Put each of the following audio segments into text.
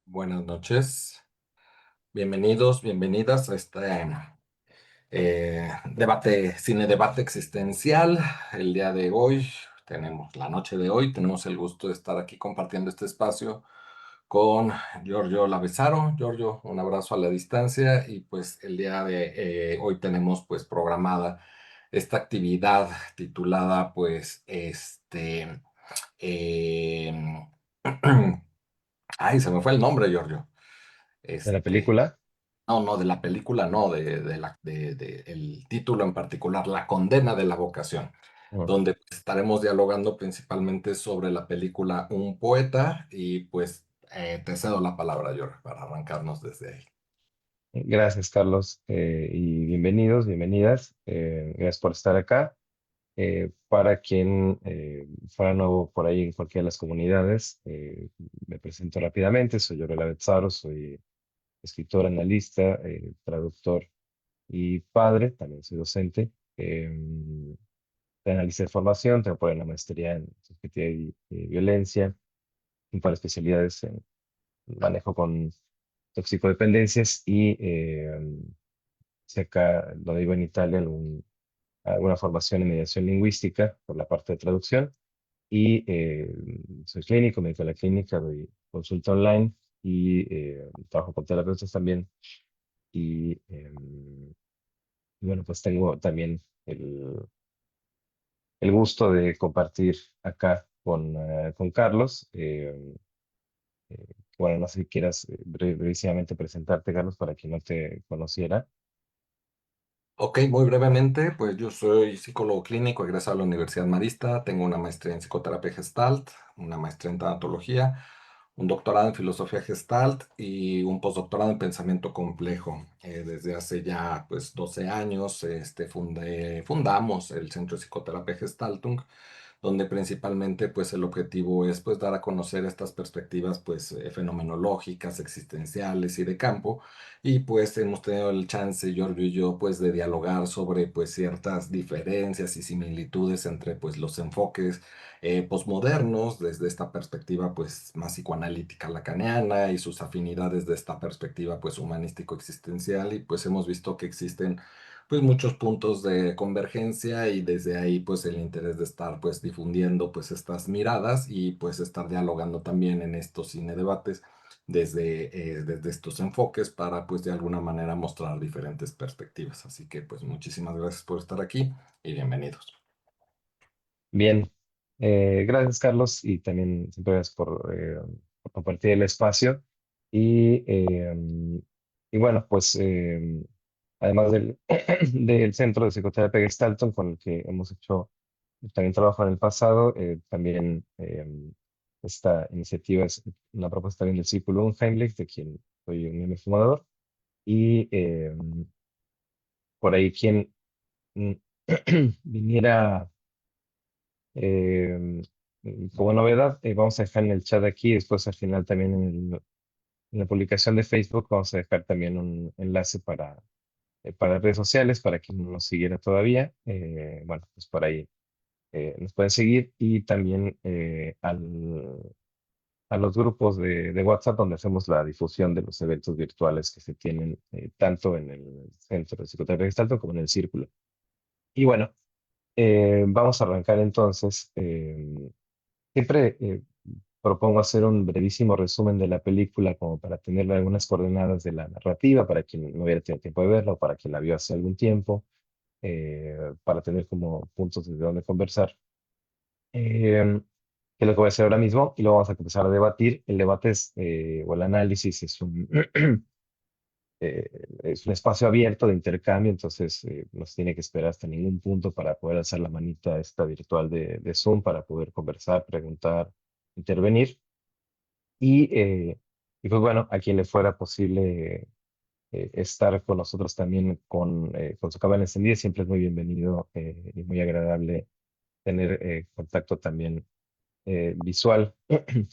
Buenas noches, bienvenidos, bienvenidas a este cine debate existencial. El día de hoy, la noche de hoy, tenemos el gusto de estar aquí compartiendo este espacio con Giorgio Lavesaro. Giorgio, un abrazo a la distancia y pues el día de hoy tenemos pues programada esta actividad titulada eh, ay, se me fue el nombre, Giorgio. De la Este, película. no, no, de la película, no, el título en particular, La condena de la vocación, Ujú. donde pues, estaremos dialogando principalmente sobre la película Un poeta y pues te cedo la palabra, George, para arrancarnos desde ahí. Gracias, Carlos, y bienvenidos, bienvenidas. Gracias por estar acá. Para quien fuera nuevo por ahí en cualquiera de las comunidades, me presento rápidamente. Soy Yorela Betzaro, soy escritor, analista, traductor y padre. También soy docente. Analista de formación, tengo por ahí una maestría en psicología y violencia, un par de especialidades en manejo con toxicodependencias y acá donde vivo en Italia alguna formación en mediación lingüística por la parte de traducción y soy clínico, médico de la clínica, doy consulta online y trabajo con terapeutas también y bueno, pues tengo también el gusto de compartir acá con Carlos. Eh, bueno, no sé si quieras brevísimamente presentarte, Carlos, para quien no te conociera. Ok, muy brevemente, pues yo soy psicólogo clínico, egresado de la Universidad Marista, tengo una maestría en psicoterapia Gestalt, una maestría en tanatología, un doctorado en filosofía Gestalt y un postdoctorado en pensamiento complejo. Desde hace ya pues 12 años fundamos el Centro de Psicoterapia Gestaltung, donde principalmente pues el objetivo es pues dar a conocer estas perspectivas pues fenomenológicas, existenciales y de campo, y pues hemos tenido el chance, Giorgio y yo, pues de dialogar sobre pues ciertas diferencias y similitudes entre pues los enfoques posmodernos desde esta perspectiva pues más psicoanalítica lacaniana y sus afinidades de esta perspectiva pues humanístico existencial, y pues hemos visto que existen pues muchos puntos de convergencia, y desde ahí pues el interés de estar pues difundiendo pues estas miradas y pues estar dialogando también en estos cine debates desde estos enfoques para pues de alguna manera mostrar diferentes perspectivas. Así que pues muchísimas gracias por estar aquí y bienvenidos. Bien, gracias Carlos y también siempre gracias por compartir el espacio. Y, y bueno, pues además del Centro de Psicoterapia Gestalton con el que hemos hecho también trabajo en el pasado, también esta iniciativa es una propuesta también del Círculo Unheimlich, de quien soy un miembro fundador. Y por ahí quien mm, viniera Eh, como novedad, vamos a dejar en el chat aquí, después al final también en la publicación de Facebook vamos a dejar también un enlace para redes sociales, para quien no nos siguiera todavía. Bueno, pues por ahí nos pueden seguir y también a los grupos de WhatsApp donde hacemos la difusión de los eventos virtuales que se tienen tanto en el Centro de Psicoterapia Gestalto como en el Círculo. Y bueno, vamos a arrancar entonces. Siempre propongo hacer un brevísimo resumen de la película como para tener algunas coordenadas de la narrativa, para quien no hubiera tenido tiempo de verla o para quien la vio hace algún tiempo, para tener como puntos desde donde conversar. Que es lo que voy a hacer ahora mismo y luego vamos a empezar a debatir. El debate o el análisis eh, es un espacio abierto de intercambio, entonces no se tiene que esperar hasta ningún punto para poder hacer la manita esta virtual de Zoom, para poder conversar, preguntar, intervenir. Y, eh, y pues bueno, a quien le fuera posible estar con nosotros también con su cámara encendida, siempre es muy bienvenido y muy agradable tener contacto también visual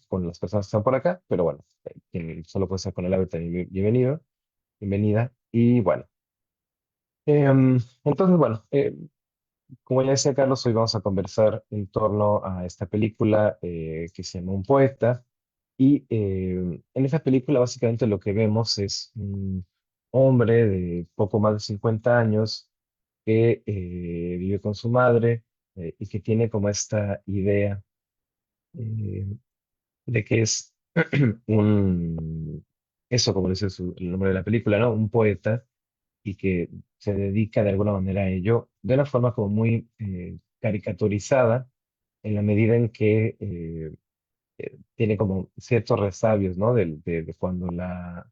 con las personas que están por acá, pero bueno, quien solo puede estar con el audio también bienvenido, bienvenida. Y bueno, entonces bueno, como ya decía Carlos, hoy vamos a conversar en torno a esta película que se llama Un poeta. Y en esa película básicamente lo que vemos es un hombre de poco más de 50 años que vive con su madre y que tiene como esta idea eh, de que es un, eso como dice el nombre de la película, ¿no? Un poeta y que se dedica de alguna manera a ello de una forma como muy caricaturizada en la medida en que tiene como ciertos resabios, ¿no? De cuando la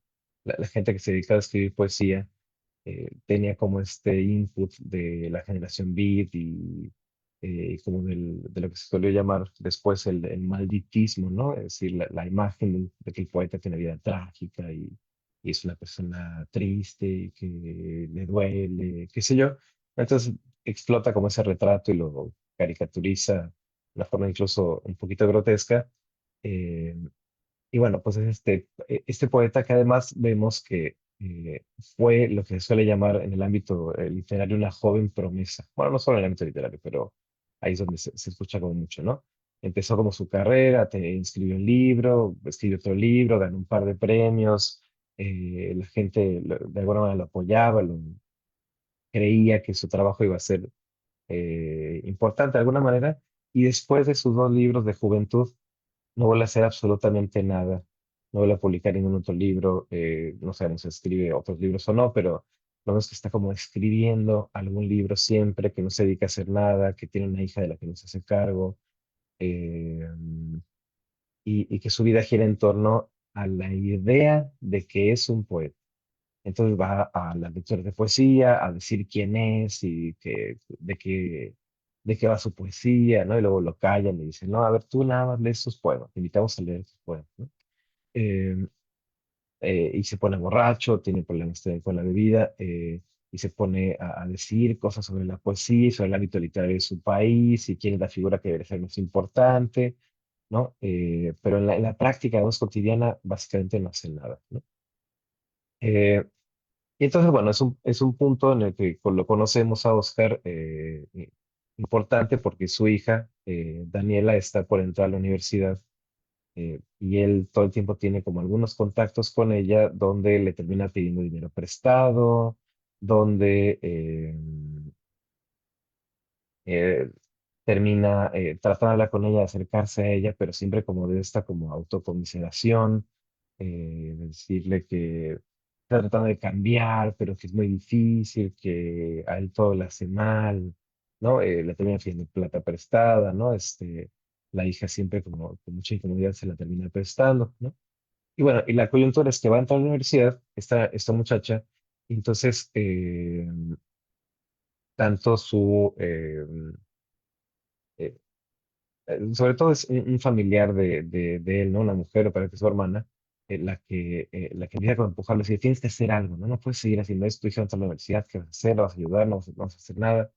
gente que se dedica a escribir poesía tenía como este input de la generación beat como de lo que se solía llamar después el malditismo, ¿no? Es decir, la imagen de que el poeta tiene vida trágica y es una persona triste y que le duele, qué sé yo. Entonces explota como ese retrato y lo caricaturiza de una forma incluso un poquito grotesca. eh, y bueno, pues es este poeta que además vemos que fue lo que se suele llamar en el ámbito literario una joven promesa. Bueno, no solo en el ámbito literario, pero ahí es donde se escucha como mucho, ¿no? Empezó como su carrera, escribió un libro, escribió otro libro, ganó un par de premios, la gente de alguna manera lo apoyaba, creía que su trabajo iba a ser importante de alguna manera, y después de sus dos libros de juventud, no vuelve a hacer absolutamente nada, no vuelve a publicar ningún otro libro, no sabemos si escribe otros libros o no, pero lo vemos que está como escribiendo algún libro siempre, que no se dedica a hacer nada, que tiene una hija de la que no se hace cargo, eh, y que su vida gira en torno a la idea de que es un poeta. Entonces va a las lecturas de poesía, a decir quién es y de qué va su poesía, ¿no? Y luego lo callan y dicen, no, a ver, tú nada más lees sus poemas, te invitamos a leer sus poemas, ¿no? Eh, y se pone borracho, tiene problemas también con la bebida, y se pone a decir cosas sobre la poesía, y sobre el ámbito literario de su país, y quién es la figura que debe ser más importante, ¿no? Pero en la práctica, digamos, cotidiana, básicamente no hace nada, ¿no? Eh, Y entonces, bueno, es un punto en el que lo conocemos a Oscar importante porque su hija, Daniela, está por entrar a la universidad y él todo el tiempo tiene como algunos contactos con ella donde le termina pidiendo dinero prestado, donde eh, termina tratando de hablar con ella, de acercarse a ella, pero siempre como de esta como autocomiseración, de decirle que está tratando de cambiar, pero que es muy difícil, que a él todo le hace mal, ¿no? Le termina pidiendo plata prestada, ¿no? La hija siempre como con mucha incomodidad se la termina prestando, ¿no? Y bueno, y la coyuntura es que va a entrar a la universidad, esta muchacha, y entonces tanto eh, sobre todo es un familiar de él, ¿no? Una mujer, o parece que su hermana, la que empieza a empujarlo y dice, tienes que hacer algo, ¿no? No puedes seguir haciendo esto, tu hija va a entrar a la universidad, ¿qué vas a hacer? ¿La vas a ayudar? No vas a hacer nada.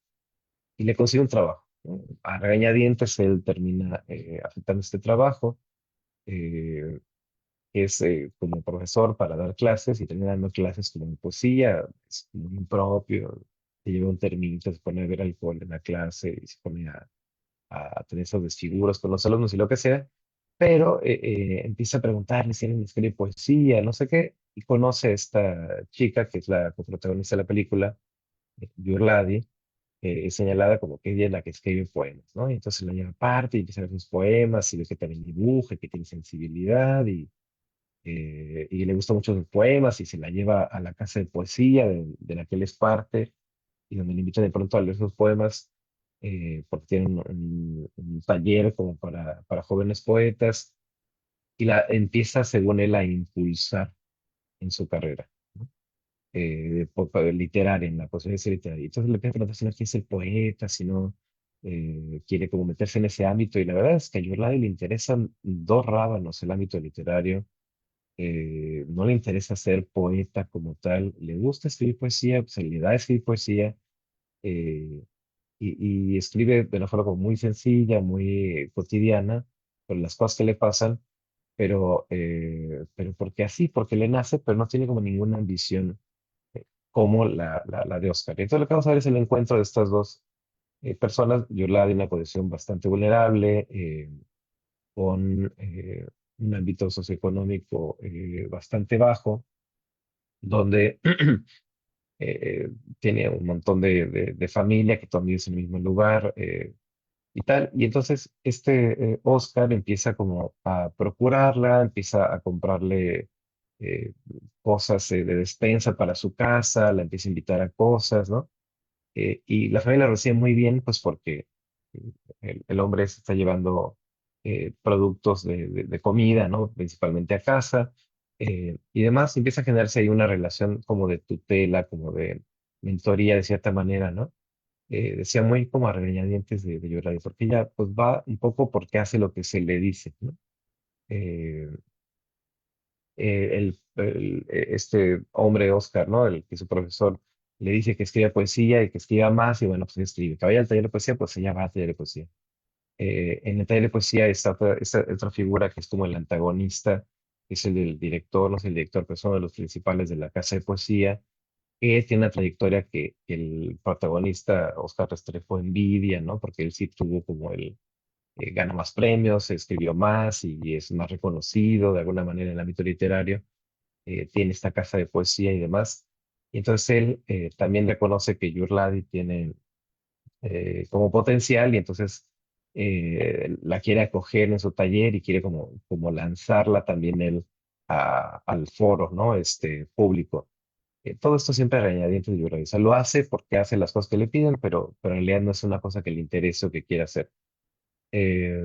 Y le consigue un trabajo, ¿no? A regañadientes él termina aceptando este trabajo, eh, que es como profesor para dar clases y termina dando clases como de poesía, es muy impropio, se lleva un termito, se pone a beber alcohol en la clase y se pone a tener esos desfiguros con los alumnos y lo que sea, pero empieza a preguntarle si alguien escribe poesía, no sé qué, y conoce a esta chica que es la coprotagonista de la película, Yurladi, es señalada como que ella es la que escribe poemas, ¿no? Y entonces la lleva aparte y empieza a ver sus poemas y ve que también dibuja, que tiene sensibilidad y le gustan mucho sus poemas y se la lleva a la casa de poesía de la que él es parte y donde le invitan de pronto a leer sus poemas, porque tiene un taller como para jóvenes poetas, y la empieza, según él, a impulsar en su carrera, ¿no? Literaria, en la posibilidad de ser literaria. Entonces le empieza a preguntar si no quiere ser poeta, si no quiere como meterse en ese ámbito, y la verdad es que a Yolanda le interesan dos rábanos el ámbito literario. No le interesa ser poeta como tal, le gusta escribir poesía, se le da a escribir poesía, eh, y escribe de una forma como muy sencilla, muy cotidiana, por las cosas que le pasan, pero porque así, porque le nace, pero no tiene como ninguna ambición como la de Oscar. Y entonces lo que vamos a ver es el encuentro de estas dos personas, Yolanda en una posición bastante vulnerable, con un ámbito socioeconómico bastante bajo, donde tiene un montón de familia que todos viven en el mismo lugar y tal. Y entonces Oscar empieza como a procurarla, empieza a comprarle eh, cosas de despensa para su casa, la empieza a invitar a cosas, ¿no? Y la familia lo recibe muy bien, pues porque mm, el hombre se está llevando productos de comida, ¿no? Principalmente a casa y demás. Empieza a generarse ahí una relación como de tutela, como de mentoría de cierta manera, ¿no? Decía muy como a regañadientes de llorar, porque ella pues va un poco porque hace lo que se le dice, ¿no? Eh, este hombre, Oscar, ¿no? El que su profesor le dice que escriba poesía y que escriba más, y bueno, pues escribe. Que vaya al taller de poesía, pues ella va al taller de poesía. En el taller de poesía está esta otra figura que es como el antagonista, que es el del director, no es el director, pero es uno de los principales de la casa de poesía, que tiene una trayectoria que el protagonista, Oscar Restrepo, envidia, ¿no? Porque él sí tuvo como el gana más premios, escribió más y es más reconocido de alguna manera en el ámbito literario, tiene esta casa de poesía y demás. Y entonces él también reconoce que Yurladi tiene como potencial y entonces la quiere acoger en su taller y quiere como lanzarla también él al foro, ¿no? Público. Todo esto siempre a regañadientes de Yurladi. O sea, lo hace porque hace las cosas que le piden, pero en realidad no es una cosa que le interese o que quiera hacer. Eh,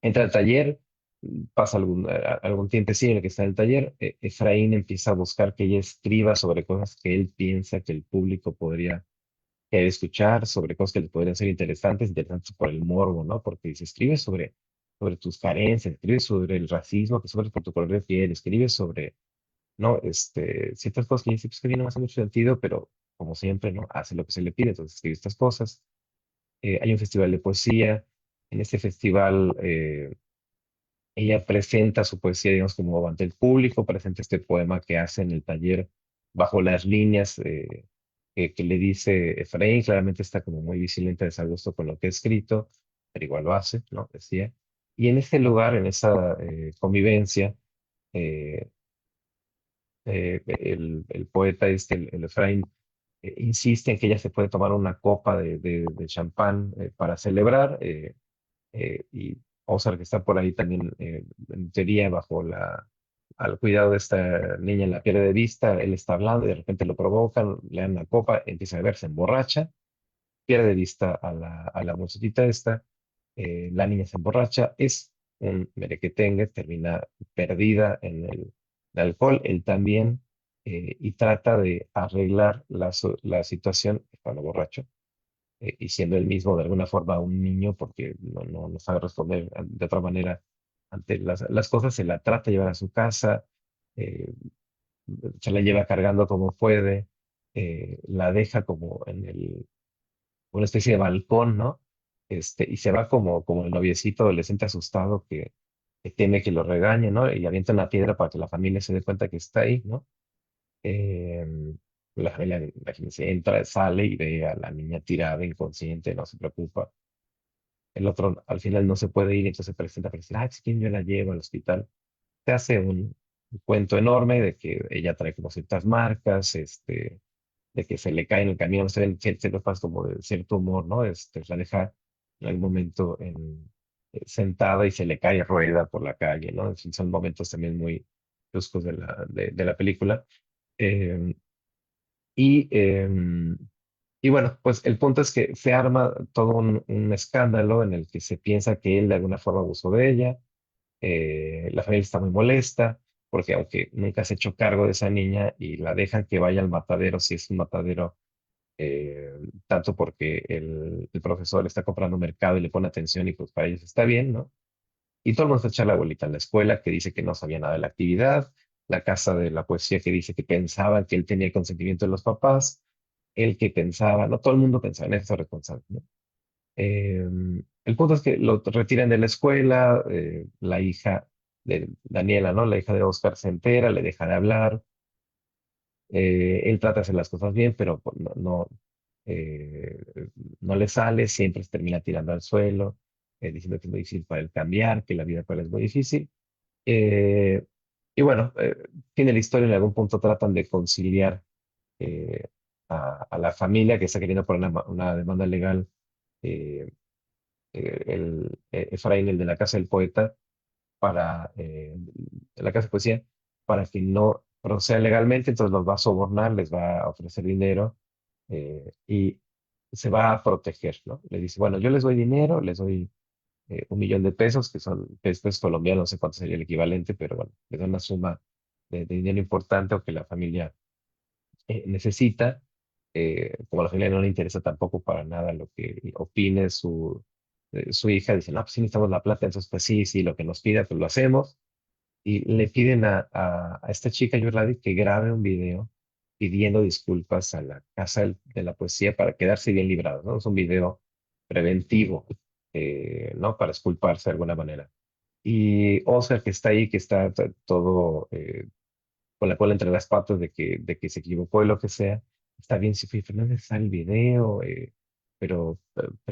Entra al taller, pasa algún tiempo sí en el que está en el taller, Efraín empieza a buscar que ella escriba sobre cosas que él piensa que el público podría querer escuchar, sobre cosas que les podrían ser interesantes por el morbo, ¿no? Porque dice, escribe sobre tus carencias, escribe sobre el racismo que sufres por tu color de piel, escribe sobre, ¿no? Ciertas cosas que dice, pues que a mí no me hace mucho sentido, pero como siempre, ¿no? Hace lo que se le pide, entonces escribe estas cosas. Hay un festival de poesía, en este festival ella presenta su poesía, digamos, como ante el público, presenta este poema que hace en el taller bajo las líneas que le dice Efraín. Claramente está como muy visiblemente desagusto con lo que ha escrito, pero igual lo hace, ¿no? Decía. Y en este lugar, en esa convivencia, eh, el poeta, el Efraín, insiste en que ella se puede tomar una copa de champán para celebrar. Y Ozark que está por ahí también, en teoría, al cuidado de esta niña, la pierde de vista, él está hablando y de repente lo provocan, le dan una copa, empieza a beberse, emborracha, pierde de vista a la muchachita esta, la niña se emborracha, es un merequetengue, termina perdida en el alcohol, él también, y trata de arreglar la situación, está borracho y siendo él mismo de alguna forma un niño, porque no sabe responder de otra manera ante las cosas, se la trata de llevar a su casa, eh, se la lleva cargando como puede, la deja como una especie de balcón, ¿no? Y se va como el noviecito adolescente asustado que teme que lo regañe, ¿no? Y avienta una piedra para que la familia se dé cuenta que está ahí, ¿no? Eh, la familia, imagínense, entra, sale y ve a la niña tirada, inconsciente, no se preocupa. El otro al final no se puede ir, entonces se presenta para decir, ah, si quieren yo la llevo al hospital. Se hace un cuento enorme de que ella trae como ciertas marcas, de que se le cae en el camino, se ven ciertos pasos como de cierto humor, ¿no? La deja en algún momento sentada y se le cae rueda por la calle, ¿no? En fin, son momentos también muy bruscos de la película. Eh, y, em, y bueno, pues el punto es que se arma todo un escándalo en el que se piensa que él de alguna forma abusó de ella. La familia está muy molesta porque aunque nunca se ha hecho cargo de esa niña y la dejan que vaya al matadero, si es un matadero, tanto porque el profesor está comprando mercado y le pone atención y pues para ellos está bien, ¿no? Y todo el mundo está echando la bolita en la escuela que dice que no sabía nada de la actividad, la casa de la poesía que dice que pensaban que él tenía el consentimiento de los papás, él que pensaba, no todo el mundo pensaba en eso responsable, ¿no? Eh, el punto es que lo retiran de la escuela, la hija de Daniela, ¿no? La hija de Oscar se entera, le deja de hablar, él trata de hacer las cosas bien, pero pues, eh, no le sale, siempre se termina tirando al suelo. diciendo que es muy difícil para él cambiar, que la vida para él es muy difícil. Eh, y bueno, tiene la historia, en algún punto tratan de conciliar eh, a la familia que está queriendo poner una demanda legal, eh, Efraín, el de la Casa del Poeta, para la Casa de Poesía, para que no proceda legalmente, entonces los va a sobornar, les va a ofrecer dinero y se va a proteger, ¿no? Le dice, bueno, yo les doy dinero, les doy 1 millón de pesos, que son pesos colombianos, no sé cuánto sería el equivalente, pero bueno, les da una suma de dinero importante o que la familia necesita. Como a la familia no le interesa tampoco para nada lo que opine su hija, dice, no, pues sí necesitamos la plata, entonces pues sí, sí, lo que nos pida, pues lo hacemos. Y le piden a esta chica, Yorladi, que grabe un video pidiendo disculpas a la Casa de la Poesía para quedarse bien librado, ¿no? Es un video preventivo, ¿no? Para exculparse de alguna manera. Y Oscar, que está ahí, que está todo con la cola entre las patas de que se equivocó y lo que sea, está bien, sí, pero no es necesario el video, pero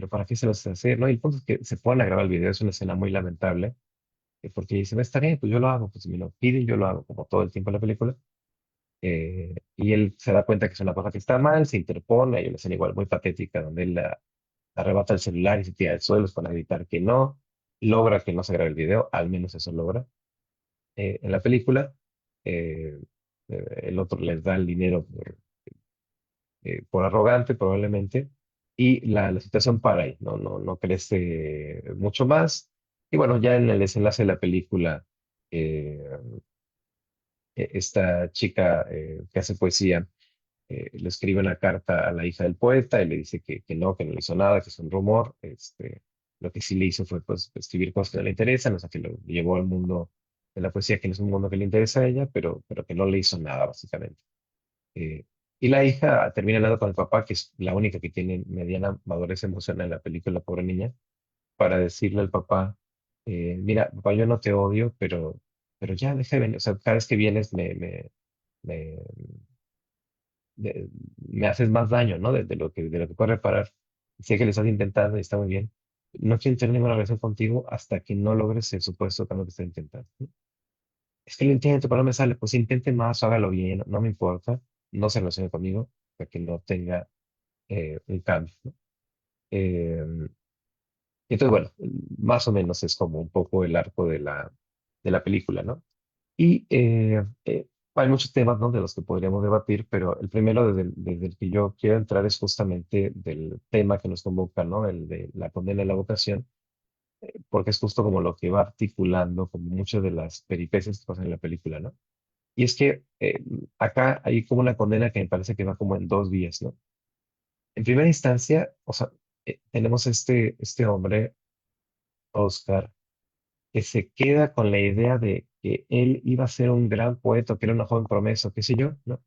¿para qué se lo hace hacer? ¿No? Y el punto es que se ponen a grabar el video, es una escena muy lamentable, porque dice, "Va, está bien, pues yo lo hago, pues si me lo piden, yo lo hago", como todo el tiempo en la película. Y él se da cuenta que es una cosa que está mal, se interpone, hay una escena igual muy patética donde él arrebata el celular y se tira al suelo para evitar que no, logra que no se grabe el video, al menos eso logra en la película. eh, el otro les da el dinero por arrogante probablemente, y la situación para ahí, no crece mucho más. Y bueno, ya en el desenlace de la película, eh, esta chica que hace poesía le escribe una carta a la hija del poeta y le dice que no le hizo nada, que es un rumor. Lo que sí le hizo fue pues, escribir cosas que no le interesan, o sea, que lo llevó al mundo de la poesía, que no es un mundo que le interesa a ella, pero que no le hizo nada, básicamente. Eh, y la hija termina hablando con el papá, que es la única que tiene mediana madurez emocional en la película, pobre niña, para decirle al papá, mira, papá, yo no te odio, pero ya deja de venir, o sea, cada vez que vienes me, de- me haces más daño, ¿no? De lo que puedo reparar. Sé que lo estás intentando y está muy bien. No quiero tener ninguna relación contigo hasta que no logres el supuesto cambio que estás intentando, ¿no? Es que lo intento, pero no me sale. Pues intente más, hágalo bien, no me importa. No se relacione conmigo hasta que no tenga un cambio, ¿no? Eh, entonces, bueno, más o menos es como un poco el arco de la película, ¿no? Y hay muchos temas, ¿no? De los que podríamos debatir, pero el primero desde el que yo quiero entrar es justamente del tema que nos convoca, ¿no? El de la condena y la vocación, porque es justo como lo que va articulando como muchas de las peripecias que pasan en la película, ¿no? Y es que acá hay como una condena que me parece que va como en dos vías, ¿no? En primera instancia, o sea, tenemos este hombre, Oscar, que se queda con la idea de que él iba a ser un gran poeta, que era una joven promesa, qué sé yo, ¿no?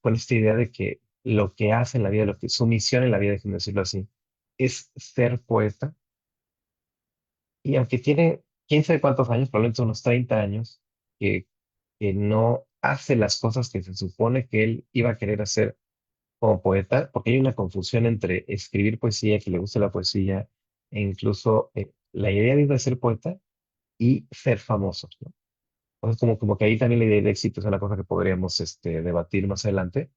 Con esta idea de que lo que hace en la vida, su misión en la vida, déjenme decirlo así, es ser poeta. Y aunque tiene quién sabe cuántos años, probablemente unos 30 años, que no hace las cosas que se supone que él iba a querer hacer como poeta, porque hay una confusión entre escribir poesía, que le guste la poesía, e incluso la idea misma de ser poeta y ser famoso, ¿no? Entonces, como que ahí también la idea de éxito es una cosa que podríamos debatir más adelante,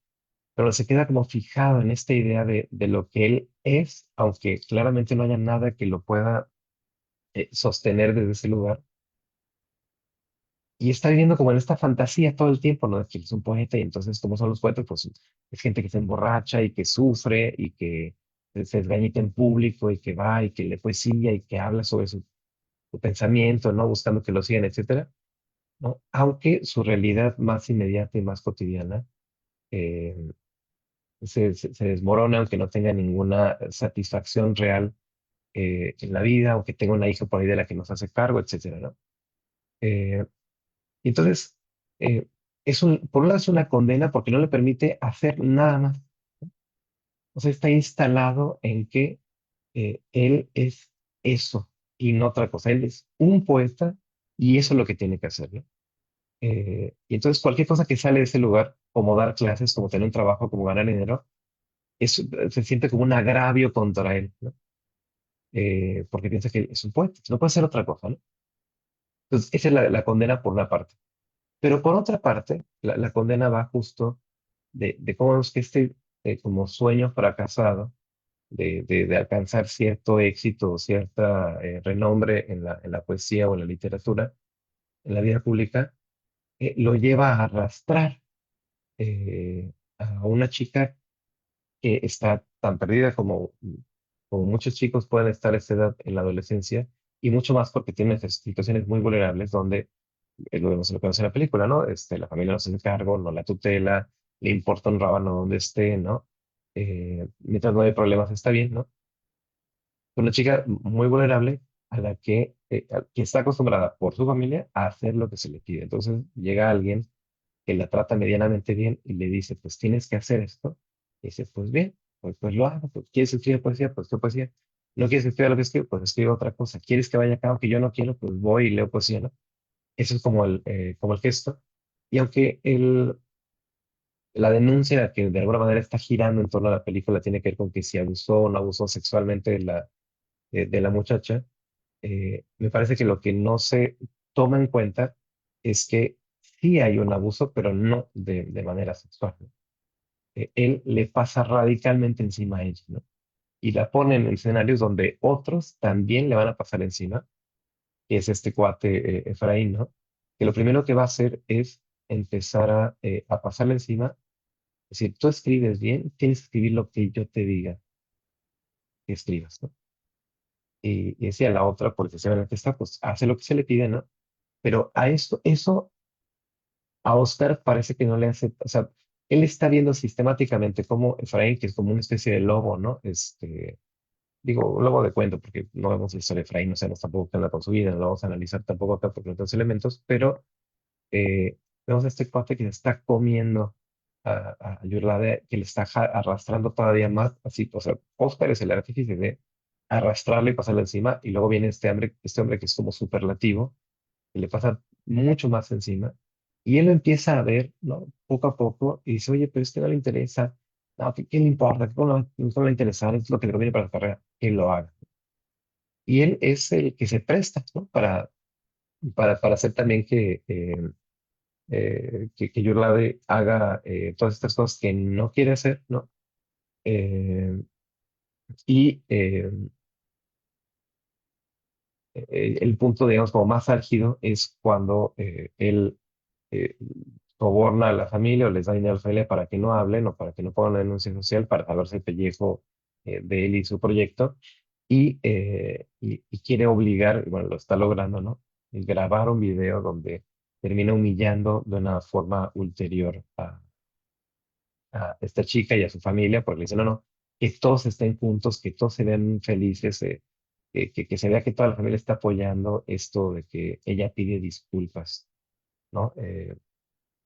pero se queda como fijado en esta idea de lo que él es, aunque claramente no haya nada que lo pueda sostener desde ese lugar. Y está viviendo como en esta fantasía todo el tiempo, ¿no? De que él es un poeta y entonces, como son los poetas, pues es gente que se emborracha y que sufre y que se desgañita en público y que va y que lee poesía y que habla sobre su pensamiento, ¿no? Buscando que lo sigan, etcétera, ¿no? Aunque su realidad más inmediata y más cotidiana eh, se desmorona, aunque no tenga ninguna satisfacción real en la vida, aunque tenga una hija por ahí de la que nos hace cargo, etcétera, ¿no? Eh, entonces, por un lado es una condena porque no le permite hacer nada más. O sea, está instalado en que él es eso y no otra cosa. Él es un poeta y eso es lo que tiene que hacer, ¿no? Y entonces cualquier cosa que sale de ese lugar, como dar clases, como tener un trabajo, como ganar dinero, se siente como un agravio contra él, ¿no? porque piensa que es un poeta, no puede ser otra cosa, ¿no? Entonces, esa es la condena por una parte. Pero por otra parte, la condena va justo de cómo es que como sueño fracasado de alcanzar cierto éxito o cierta renombre en la poesía o en la literatura, en la vida pública, lo lleva a arrastrar a una chica que está tan perdida como muchos chicos pueden estar a esa edad en la adolescencia, y mucho más porque tiene esas situaciones muy vulnerables donde, lo vemos en lo que vemos en la película, ¿no? La familia no se hace cargo, no la tutela, le importa un rábano donde esté, ¿no? Mientras no hay problemas está bien, ¿no? Una chica muy vulnerable a la que está acostumbrada por su familia a hacer lo que se le pide. Entonces llega alguien que la trata medianamente bien y le dice, pues tienes que hacer esto. Y dice, pues bien, pues lo hago. Pues, ¿quieres escribir poesía? Pues qué poesía. ¿No quieres escribir lo que escribo? Pues escribo otra cosa. ¿Quieres que vaya a cabo que yo no quiero? Pues voy y leo poesía, ¿no? Eso es como el gesto. Y aunque la denuncia que de alguna manera está girando en torno a la película tiene que ver con que si abusó o no abusó sexualmente de la muchacha, me parece que lo que no se toma en cuenta es que sí hay un abuso, pero no de manera sexual, ¿no? Él le pasa radicalmente encima a ella, ¿no? Y la pone en escenarios donde otros también le van a pasar encima, que es este cuate Efraín, ¿no? Que lo primero que va a hacer es empezar a pasarle encima, es decir, tú escribes bien, tienes que escribir lo que yo te diga que escribas, ¿no? Y decía la otra, porque se ve en la que está, pues hace lo que se le pide, ¿no? Pero eso a Oscar parece que no le hace, o sea, él está viendo sistemáticamente cómo Efraín, que es como una especie de lobo, ¿no? Digo, un lobo de cuento, porque no vemos la historia de Efraín, no sabemos tampoco qué anda con su vida, no lo vamos a analizar tampoco acá porque no tenemos elementos, pero vemos a este cuate que se está comiendo a Yurlade, que le está arrastrando todavía más, así, o sea, Oscar es el artífice de arrastrarle y pasarle encima, y luego viene este hombre que es como superlativo, que le pasa mucho más encima, y él lo empieza a ver, ¿no? Poco a poco, y dice, oye, pero es que no le interesa, no, ¿qué le importa? ¿Cómo le interesa? Es lo que le conviene para la carrera, que lo haga. Y él es el que se presta, ¿no? Para hacer también que Yurlade haga todas estas cosas que no quiere hacer, ¿no? Eh, y el punto, digamos, como más álgido es cuando él eh, soborna a la familia o les da dinero a la familia para que no hablen o para que no pongan una denuncia social para salvarse el pellejo de él y su proyecto, y quiere obligar, y bueno, lo está logrando, ¿no? Grabar un video donde termina humillando de una forma ulterior a esta chica y a su familia, porque le dice, no, no, que todos estén juntos, que todos se vean felices, que se vea que toda la familia está apoyando esto de que ella pide disculpas, ¿no? Que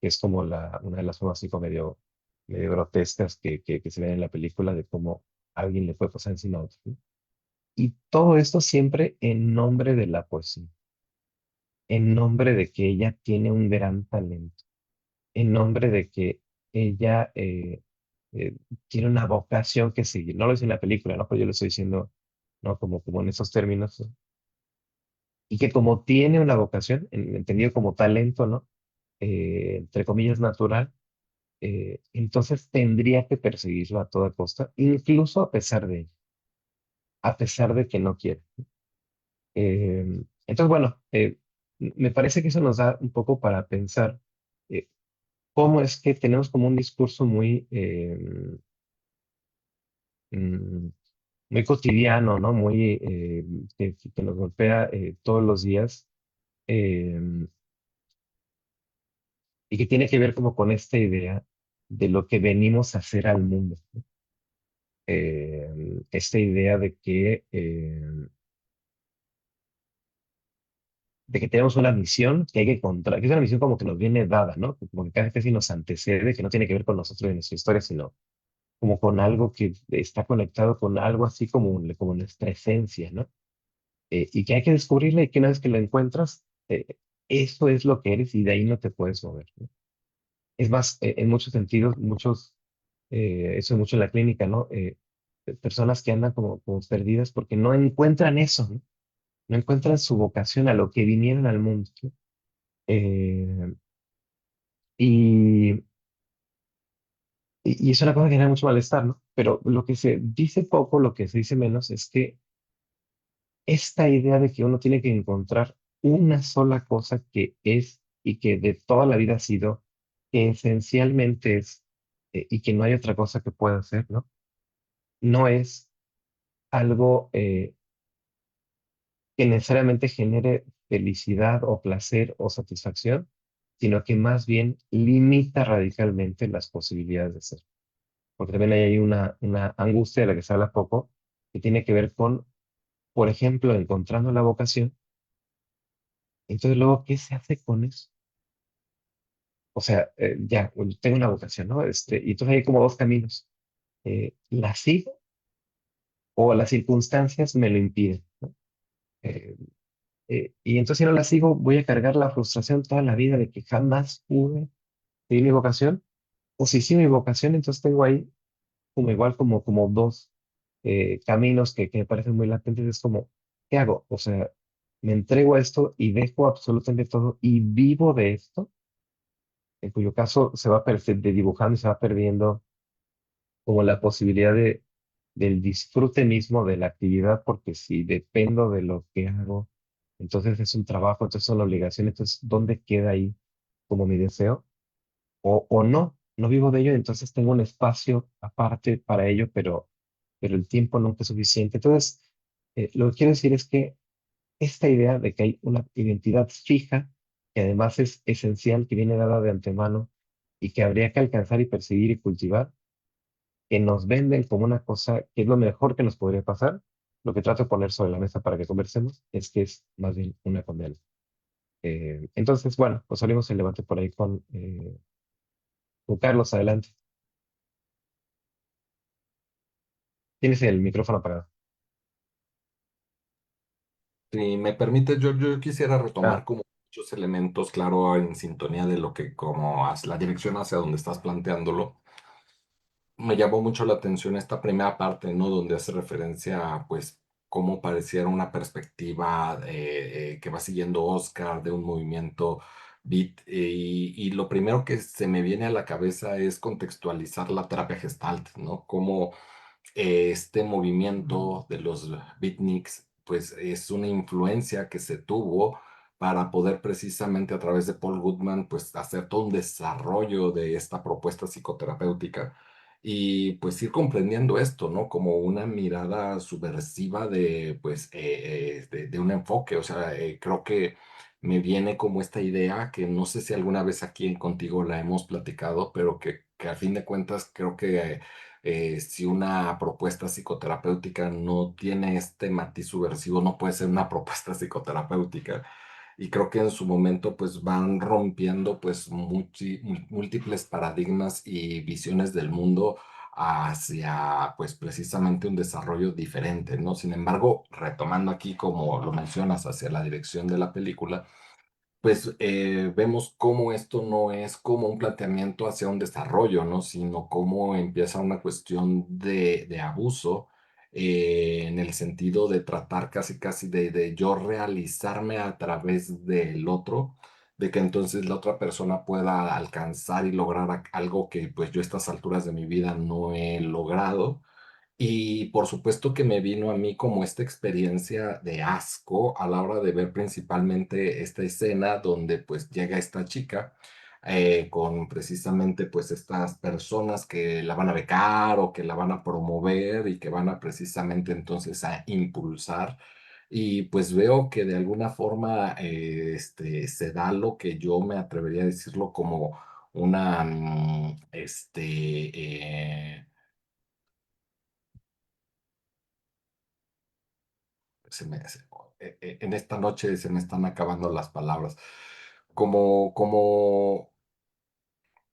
es como una de las formas así como medio grotescas que se ven en la película de cómo alguien le puede pasar encima a otro, ¿no? Y todo esto siempre en nombre de la poesía, en nombre de que ella tiene un gran talento, en nombre de que ella eh, tiene una vocación que seguir. No lo dice en la película, ¿no? Pero yo lo estoy diciendo, ¿no? Como en esos términos, ¿no? Y que como tiene una vocación, entendido como talento, ¿no? Entre comillas, natural, entonces tendría que perseguirlo a toda costa, incluso a pesar de ello, a pesar de que no quiere. Entonces, bueno, me parece que eso nos da un poco para pensar eh, cómo es que tenemos como un discurso mm, muy cotidiano, ¿no? Muy, que nos golpea todos los días, eh, y que tiene que ver como con esta idea de lo que venimos a hacer al mundo, ¿no? Esta idea de que tenemos una misión que hay que contar, que es una misión como que nos viene dada, ¿no? Como que casi nos antecede, que no tiene que ver con nosotros y nuestra historia, sino como con algo que está conectado con algo así como nuestra esencia, ¿no? Y que hay que descubrirla y que una vez que la encuentras, eso es lo que eres y de ahí no te puedes mover, ¿no? Es más, en muchos sentidos, eso es mucho en la clínica, ¿no? personas que andan como perdidas porque no encuentran eso, ¿no? No encuentran su vocación a lo que vinieron al mundo, ¿no? Eh, y, y es una cosa que genera mucho malestar, ¿no? Pero lo que se dice poco, lo que se dice menos, es que esta idea de que uno tiene que encontrar una sola cosa que es y que de toda la vida ha sido, que esencialmente es, y que no hay otra cosa que pueda hacer, ¿no? No es algo que necesariamente genere felicidad o placer o satisfacción, sino que más bien limita radicalmente las posibilidades de ser. Porque también hay ahí una angustia de la que se habla poco, que tiene que ver con, por ejemplo, encontrando la vocación. Entonces, luego, ¿qué se hace con eso? O sea, ya, bueno, tengo una vocación, ¿no? Y entonces hay como dos caminos. ¿La sigo o las circunstancias me lo impiden? ¿No? Eh, y entonces si no la sigo, voy a cargar la frustración toda la vida de que jamás pude seguir mi vocación. O si sí mi vocación, entonces tengo ahí como igual como dos caminos que me parecen muy latentes. Es como, ¿qué hago? O sea, me entrego a esto y dejo absolutamente todo y vivo de esto, en cuyo caso se va de dibujando y se va perdiendo como la posibilidad del disfrute mismo de la actividad, porque si dependo de lo que hago, entonces es un trabajo, entonces son obligaciones, entonces, ¿dónde queda ahí como mi deseo? O no, no vivo de ello, entonces tengo un espacio aparte para ello, pero el tiempo nunca es suficiente. Entonces, lo que quiero decir es que esta idea de que hay una identidad fija, que además es esencial, que viene dada de antemano y que habría que alcanzar y perseguir y cultivar, que nos venden como una cosa que es lo mejor que nos podría pasar, lo que trato de poner sobre la mesa para que conversemos es que es más bien una condena. Entonces, bueno, pues salimos el debate por ahí con Carlos, adelante. Tienes el micrófono apagado. Si me permite, yo quisiera retomar Ah, como muchos elementos, claro, en sintonía de lo que, como la dirección hacia donde estás planteándolo. Me llamó mucho la atención esta primera parte, ¿no? Donde hace referencia a, pues, cómo pareciera una perspectiva que va siguiendo Oscar de un movimiento beat. Y lo primero que se me viene a la cabeza es contextualizar la terapia Gestalt, ¿no? Cómo este movimiento de los beatniks, pues es una influencia que se tuvo para poder precisamente a través de Paul Goodman, pues hacer todo un desarrollo de esta propuesta psicoterapéutica y pues ir comprendiendo esto, ¿no? Como una mirada subversiva de, pues, de un enfoque, o sea, creo que me viene como esta idea que no sé si alguna vez aquí en Contigo la hemos platicado, pero que a fin de cuentas creo que si una propuesta psicoterapéutica no tiene este matiz subversivo, no puede ser una propuesta psicoterapéutica. Y creo que en su momento pues van rompiendo pues múltiples paradigmas y visiones del mundo hacia pues precisamente un desarrollo diferente, ¿no? Sin embargo, retomando aquí como lo mencionas hacia la dirección de la película, pues vemos cómo esto no es como un planteamiento hacia un desarrollo, ¿no? Sino cómo empieza una cuestión de abuso en el sentido de tratar casi casi de yo realizarme a través del otro, de que entonces la otra persona pueda alcanzar y lograr algo que pues yo a estas alturas de mi vida no he logrado y por supuesto que me vino a mí como esta experiencia de asco a la hora de ver principalmente esta escena donde pues llega esta chica con precisamente pues estas personas que la van a becar o que la van a promover y que van a precisamente entonces a impulsar. Y pues veo que de alguna forma se da lo que yo me atrevería a decirlo como una, en esta noche se me están acabando las palabras, como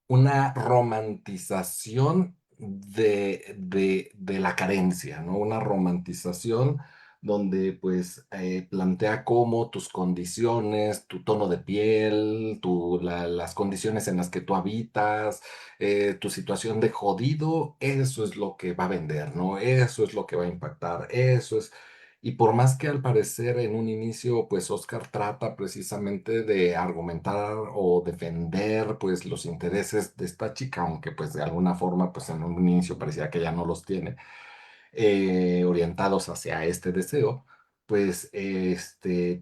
una romantización de la carencia, ¿no? Una romantización donde pues plantea cómo tus condiciones, tu tono de piel, las condiciones en las que tú habitas, tu situación de jodido, eso es lo que va a vender, ¿no? Eso es lo que va a impactar, eso es... Y por más que al parecer en un inicio, pues Oscar trata precisamente de argumentar o defender, pues los intereses de esta chica, aunque pues de alguna forma, pues en un inicio parecía que ya no los tiene orientados hacia este deseo, pues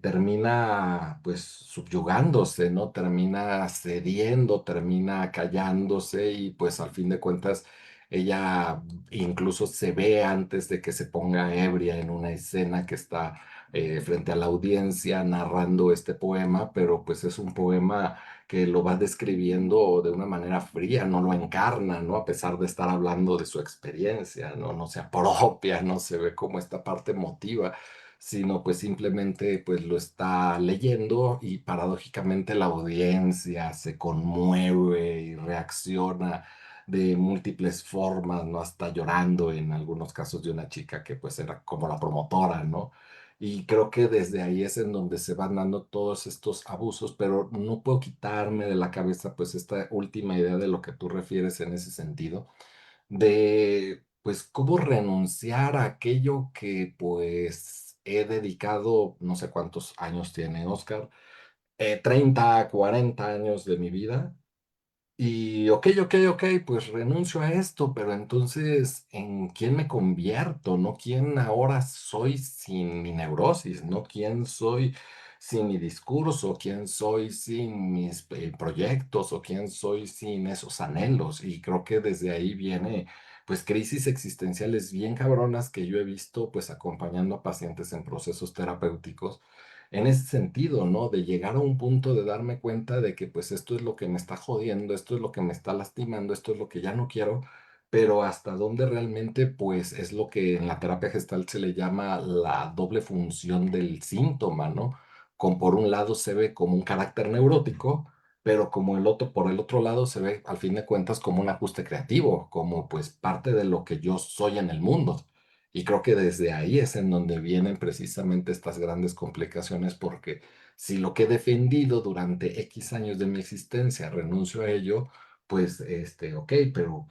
termina pues subyugándose, ¿no? Termina cediendo, termina callándose y pues al fin de cuentas ella incluso se ve antes de que se ponga ebria en una escena que está frente a la audiencia narrando este poema, pero pues es un poema que lo va describiendo de una manera fría, no lo encarna, ¿no? A pesar de estar hablando de su experiencia, ¿no? No se apropia, no se ve como esta parte emotiva, sino pues simplemente pues lo está leyendo y paradójicamente la audiencia se conmueve y reacciona de múltiples formas, ¿no? Hasta llorando en algunos casos de una chica que pues era como la promotora, ¿no? Y creo que desde ahí es en donde se van dando todos estos abusos, pero no puedo quitarme de la cabeza pues esta última idea de lo que tú refieres en ese sentido, de pues cómo renunciar a aquello que pues he dedicado, no sé cuántos años tiene Oscar, 30, 40 años de mi vida y ok, pues renuncio a esto, pero entonces, ¿en quién me convierto? ¿No? ¿Quién ahora soy sin mi neurosis? ¿No? ¿Quién soy sin mi discurso? ¿Quién soy sin mis proyectos? ¿O quién soy sin esos anhelos? Y creo que desde ahí viene, pues, crisis existenciales bien cabronas que yo he visto, pues, acompañando a pacientes en procesos terapéuticos en ese sentido, ¿no? De llegar a un punto de darme cuenta de que pues esto es lo que me está jodiendo, esto es lo que me está lastimando, esto es lo que ya no quiero, pero hasta dónde realmente pues es lo que en la terapia gestal se le llama la doble función del síntoma, ¿no? Con por un lado se ve como un carácter neurótico, pero como el otro, por el otro lado se ve al fin de cuentas como un ajuste creativo, como pues parte de lo que yo soy en el mundo. Y creo que desde ahí es en donde vienen precisamente estas grandes complicaciones, porque si lo que he defendido durante X años de mi existencia renuncio a ello, pues, ok, pero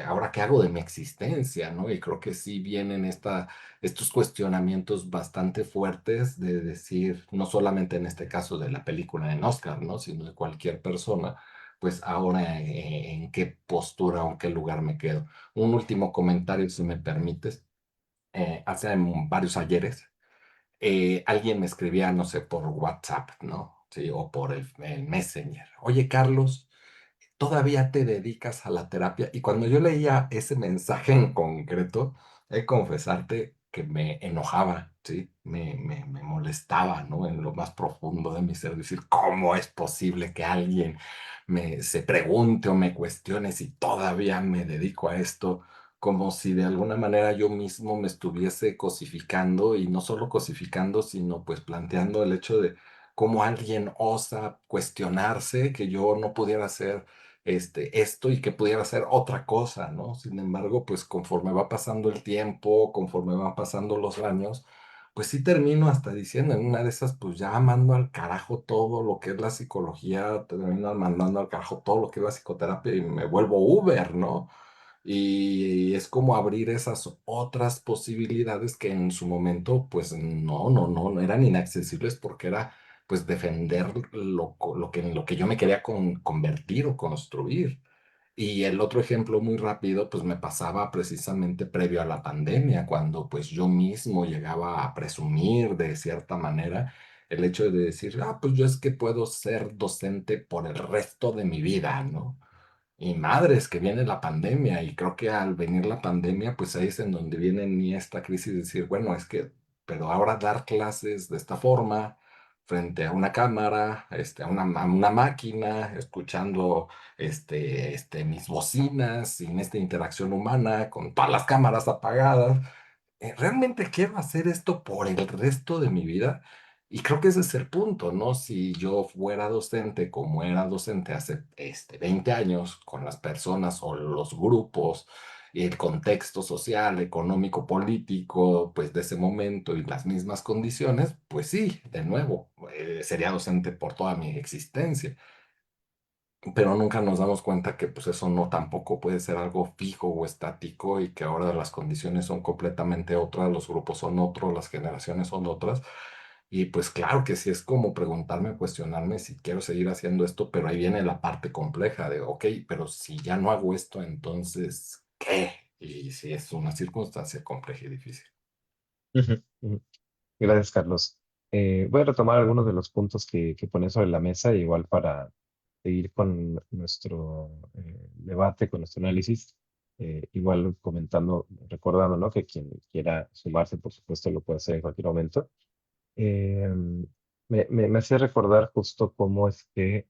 ahora qué hago de mi existencia, ¿no? Y creo que sí vienen estos cuestionamientos bastante fuertes de decir, no solamente en este caso de la película en Oscar, ¿no? Sino de cualquier persona, pues ahora en qué postura o en qué lugar me quedo. Un último comentario, si me permites hace varios ayeres, alguien me escribía, no sé, por WhatsApp, ¿no? Sí, o por el Messenger. Oye, Carlos, ¿todavía te dedicas a la terapia? Y cuando yo leía ese mensaje en concreto, he de confesarte que me enojaba, ¿sí? Me molestaba, ¿no? En lo más profundo de mi ser, decir, ¿cómo es posible que alguien se pregunte o me cuestione si todavía me dedico a esto? Como si de alguna manera yo mismo me estuviese cosificando y no solo cosificando, sino pues planteando el hecho de cómo alguien osa cuestionarse que yo no pudiera hacer esto y que pudiera ser otra cosa, ¿no? Sin embargo, pues conforme va pasando el tiempo, conforme van pasando los años, pues sí termino hasta diciendo en una de esas, pues ya mando al carajo todo lo que es la psicología, termino mandando al carajo todo lo que es la psicoterapia y me vuelvo Uber, ¿no? Y es como abrir esas otras posibilidades que en su momento, pues no eran inaccesibles porque era pues defender en lo que yo me quería convertir o construir. Y el otro ejemplo muy rápido, pues me pasaba precisamente previo a la pandemia, cuando pues yo mismo llegaba a presumir de cierta manera el hecho de decir, pues yo es que puedo ser docente por el resto de mi vida, ¿no? Y madres, que viene la pandemia, y creo que al venir la pandemia, pues ahí es en donde viene en mí esta crisis de decir, bueno, es que, pero ahora dar clases de esta forma, frente a una cámara, a una máquina, escuchando mis bocinas, sin esta interacción humana, con todas las cámaras apagadas, ¿realmente quiero hacer esto por el resto de mi vida? Y creo que ese es el punto, ¿no? Si yo fuera docente como era docente hace 20 años con las personas o los grupos y el contexto social, económico, político, pues de ese momento y las mismas condiciones, pues sí, de nuevo, sería docente por toda mi existencia, pero nunca nos damos cuenta que pues eso no tampoco puede ser algo fijo o estático y que ahora las condiciones son completamente otras, los grupos son otros, las generaciones son otras. Y pues claro que sí es como preguntarme, cuestionarme si quiero seguir haciendo esto, pero ahí viene la parte compleja de, ok, pero si ya no hago esto, entonces, ¿qué? Y sí es una circunstancia compleja y difícil. Ujú, ujú. Gracias, Carlos. Voy a retomar algunos de los puntos que pones sobre la mesa, igual para seguir con nuestro debate, con nuestro análisis. Igual comentando, recordando, ¿no? Que quien quiera sumarse, por supuesto, lo puede hacer en cualquier momento. Eh, me hace recordar justo cómo es que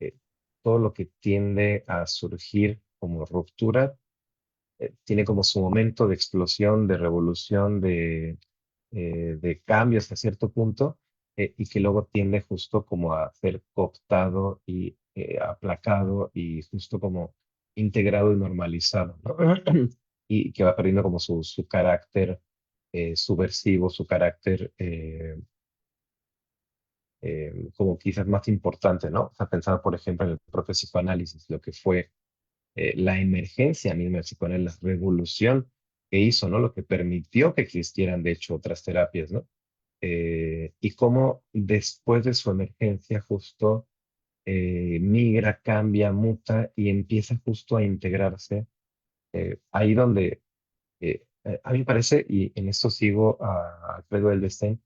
eh, todo lo que tiende a surgir como ruptura tiene como su momento de explosión, de revolución, de cambio hasta cierto punto, y que luego tiende justo como a ser cooptado y aplacado y justo como integrado y normalizado, ¿no? Y que va perdiendo como su carácter subversivo, su carácter como quizás más importante, ¿no? O sea, pensando, por ejemplo, en el propio psicoanálisis, lo que fue la emergencia misma del psicoanálisis, la revolución que hizo, ¿no? Lo que permitió que existieran, de hecho, otras terapias, ¿no? Y cómo después de su emergencia justo migra, cambia, muta y empieza justo a integrarse ahí donde a mí me parece, y en esto sigo a Alfredo Edelstein,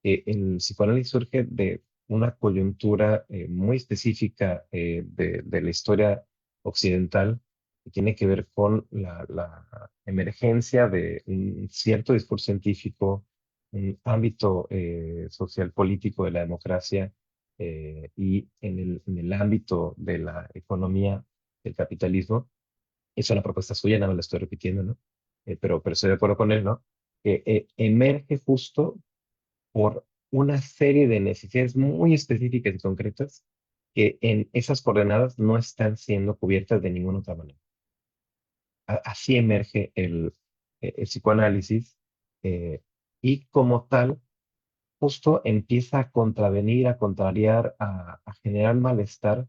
el psicoanálisis surge de una coyuntura muy específica de la historia occidental que tiene que ver con la emergencia de un cierto discurso científico, un ámbito social político de la democracia y en el ámbito de la economía del capitalismo. Es una propuesta suya, nada más la estoy repitiendo, ¿no? Pero estoy de acuerdo con él, ¿no? Que emerge justo por una serie de necesidades muy específicas y concretas que en esas coordenadas no están siendo cubiertas de ninguna otra manera. Así emerge el psicoanálisis eh, y como tal, justo empieza a contravenir, a contrariar, a generar malestar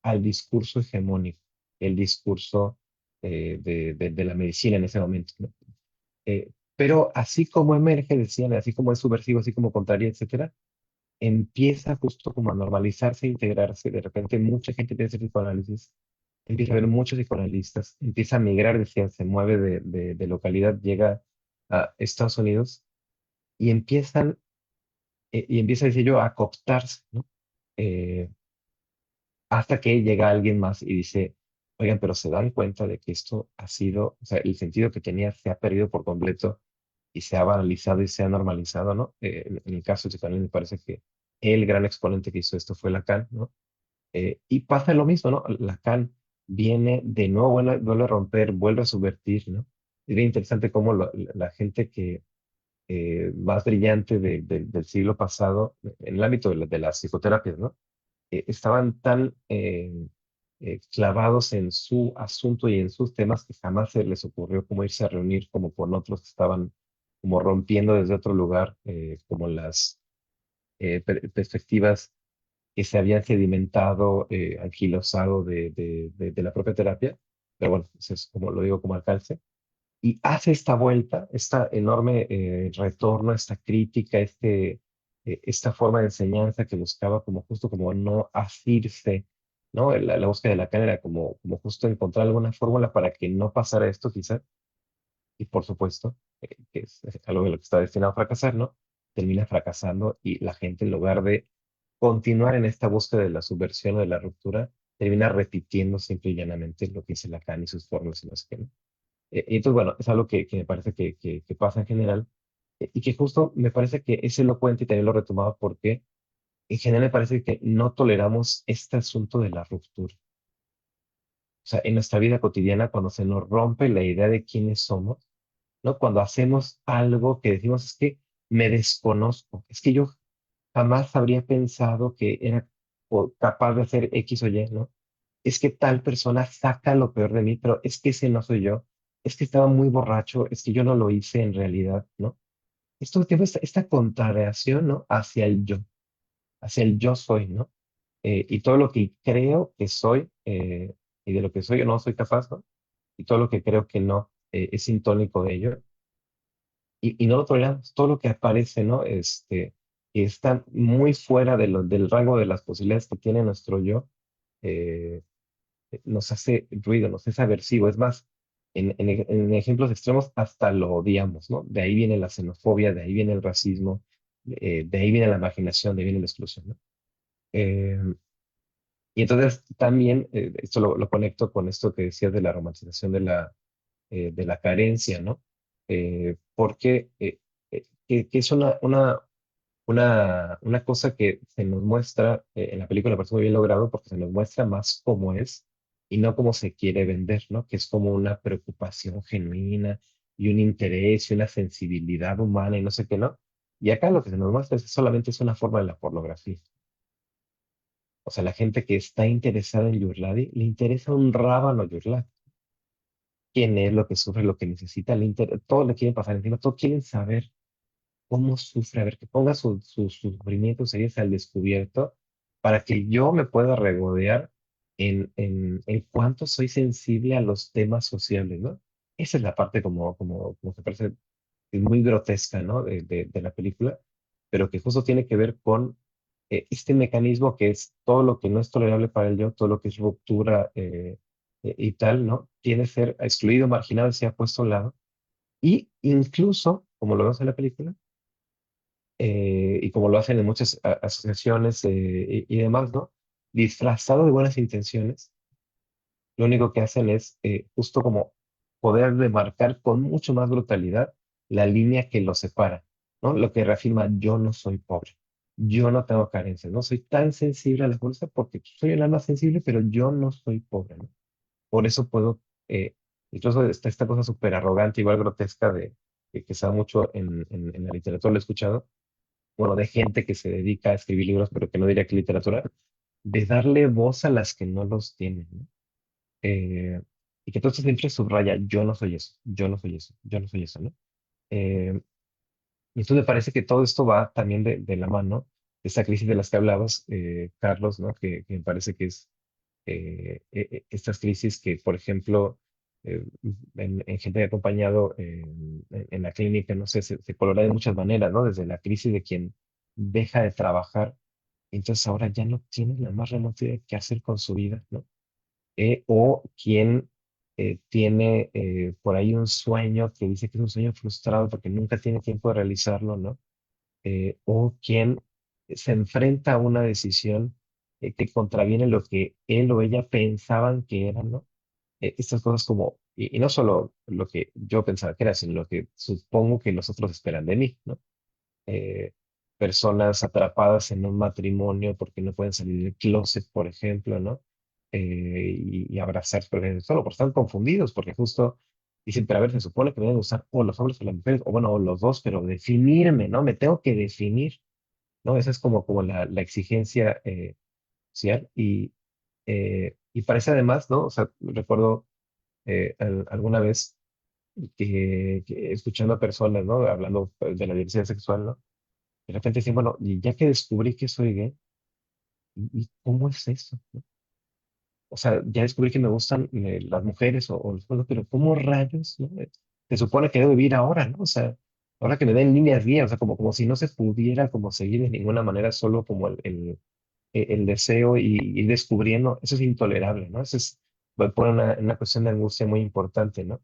al discurso hegemónico, el discurso de la medicina en ese momento, ¿no? Pero así como emerge, decían, así como es subversivo, así como contraria, etcétera, empieza justo como a normalizarse, a integrarse. De repente mucha gente empieza a hacer psicoanálisis, empieza a haber muchos psicoanalistas, empieza a migrar, decían, se mueve de localidad, llega a Estados Unidos y y empieza, decía yo, a cooptarse, ¿no? Eh, hasta que llega alguien más y dice, oigan, pero se dan cuenta de que esto ha sido, o sea, el sentido que tenía se ha perdido por completo y se ha banalizado y se ha normalizado, ¿no? En el caso de psicoanálisis me parece que el gran exponente que hizo esto fue Lacan, ¿no? Y pasa lo mismo, ¿no? Lacan viene de nuevo, vuelve a romper, vuelve a subvertir, ¿no? Es bien interesante cómo la gente que más brillante del siglo pasado, en el ámbito de las psicoterapias, ¿no? Estaban tan clavados en su asunto y en sus temas que jamás se les ocurrió como irse a reunir como con otros que estaban como rompiendo desde otro lugar, como las perspectivas que se habían sedimentado, anquilosado de la propia terapia. Pero bueno, eso es como lo digo como alcance. Y hace esta vuelta, esta enorme retorno, esta crítica, esta forma de enseñanza que buscaba como justo como no asirse, ¿no? La búsqueda de Lacan era como justo encontrar alguna fórmula para que no pasara esto quizá, y por supuesto, que es algo de lo que está destinado a fracasar, ¿no? Termina fracasando y la gente en lugar de continuar en esta búsqueda de la subversión o de la ruptura, termina repitiendo simple y llanamente lo que dice Lacan y sus fórmulas y no sé qué, ¿no? Y entonces, bueno, es algo que me parece que pasa en general y que justo me parece que es elocuente y también lo retomaba porque en general me parece que no toleramos este asunto de la ruptura. O sea, en nuestra vida cotidiana, cuando se nos rompe la idea de quiénes somos, ¿no? Cuando hacemos algo que decimos es que me desconozco, es que yo jamás habría pensado que era capaz de hacer X o Y, ¿no? Es que tal persona saca lo peor de mí, pero es que ese no soy yo. es que estaba muy borracho, es que yo no lo hice en realidad, ¿no? Es todo el tiempo esta contrariación, ¿no? Hacia el yo soy, ¿no? Y todo lo que creo que soy, y de lo que soy o no soy capaz, ¿no? Y todo lo que creo que no, es sintónico de ello, y no lo toleramos. Todo lo que aparece, ¿no? Que está muy fuera del rango de las posibilidades que tiene nuestro yo, eh, nos hace ruido, nos es aversivo. Es más, en ejemplos extremos hasta lo odiamos, ¿no? De ahí viene la xenofobia, de ahí viene el racismo, de ahí viene la marginación, de ahí viene la exclusión, ¿no? Eh, y entonces también esto lo conecto con esto que decías de la romantización de la carencia, ¿no? Porque que es una cosa que se nos muestra en la película, me parece muy bien logrado porque se nos muestra más cómo es y no cómo se quiere vender, ¿no? Que es como una preocupación genuina y un interés y una sensibilidad humana y no sé qué, ¿no? Y acá lo que se nos muestra es que solamente es una forma de la pornografía. O sea, la gente que está interesada en Yurladi, le interesa un rábano Yurladi. Quién es, lo que sufre, lo que necesita, todo le quieren pasar encima, todo quieren saber cómo sufre, a ver, que ponga sus sufrimientos heridas al descubierto para que yo me pueda regodear en cuánto soy sensible a los temas sociales, ¿no? Esa es la parte como que parece muy grotesca, ¿no? De la película, pero que justo tiene que ver con este mecanismo que es todo lo que no es tolerable para el yo, todo lo que es ruptura y tal, ¿no? Tiene que ser excluido, marginado, y sea puesto a un lado. Y incluso, como lo vemos en la película, y como lo hacen en muchas asociaciones y demás, ¿no? Disfrazado de buenas intenciones, lo único que hacen es justo como poder demarcar con mucho más brutalidad la línea que los separa, ¿no? Lo que reafirma, yo no soy pobre, yo no tengo carencias, no soy tan sensible a la fuerza porque soy el alma sensible, pero yo no soy pobre, ¿no? Por eso puedo, eh, incluso esta cosa súper arrogante, igual grotesca que se da mucho en la literatura, lo he escuchado, bueno, de gente que se dedica a escribir libros, pero que no diría que literatura, de darle voz a las que no los tienen, ¿no? Eh, y que entonces siempre subraya, yo no soy eso, yo no soy eso, yo no soy eso, ¿no? Y entonces me parece que todo esto va también de la mano de esa crisis de las que hablabas, Carlos, ¿no? Que me parece que es estas crisis que, por ejemplo, en gente que he acompañado en la clínica, no sé, se colora de muchas maneras, ¿no? Desde la crisis de quien deja de trabajar, entonces ahora ya no tiene la más remota idea de qué hacer con su vida, ¿no? O quien tiene por ahí un sueño que dice que es un sueño frustrado porque nunca tiene tiempo de realizarlo, ¿no? O quien se enfrenta a una decisión que contraviene lo que él o ella pensaban que era, ¿no? Estas cosas como, y no solo lo que yo pensaba que era, sino lo que supongo que los otros esperan de mí, ¿no? Eh, Personas atrapadas en un matrimonio porque no pueden salir del closet, por ejemplo, ¿no? Y abrazar, pero solo por estar confundidos, porque justo dicen, pero a ver, se supone que me deben gustar o los hombres o las mujeres, o bueno, o los dos, pero definirme, ¿no? Me tengo que definir, ¿no? Esa es como la exigencia social y parece además, ¿no? O sea, recuerdo alguna vez que escuchando a personas, ¿no? Hablando de la diversidad sexual, ¿no? De repente dicen, bueno, y ya que descubrí que soy gay, ¿y cómo es eso? ¿No? O sea, ya descubrí que me gustan las mujeres o los hombres, pero ¿cómo rayos, no? Se supone que debo vivir ahora, ¿no? O sea, ahora que me den líneas guías, o sea, como si no se pudiera como seguir de ninguna manera solo como el deseo y ir descubriendo, eso es intolerable, ¿no? Eso es, pone una cuestión de angustia muy importante, ¿no?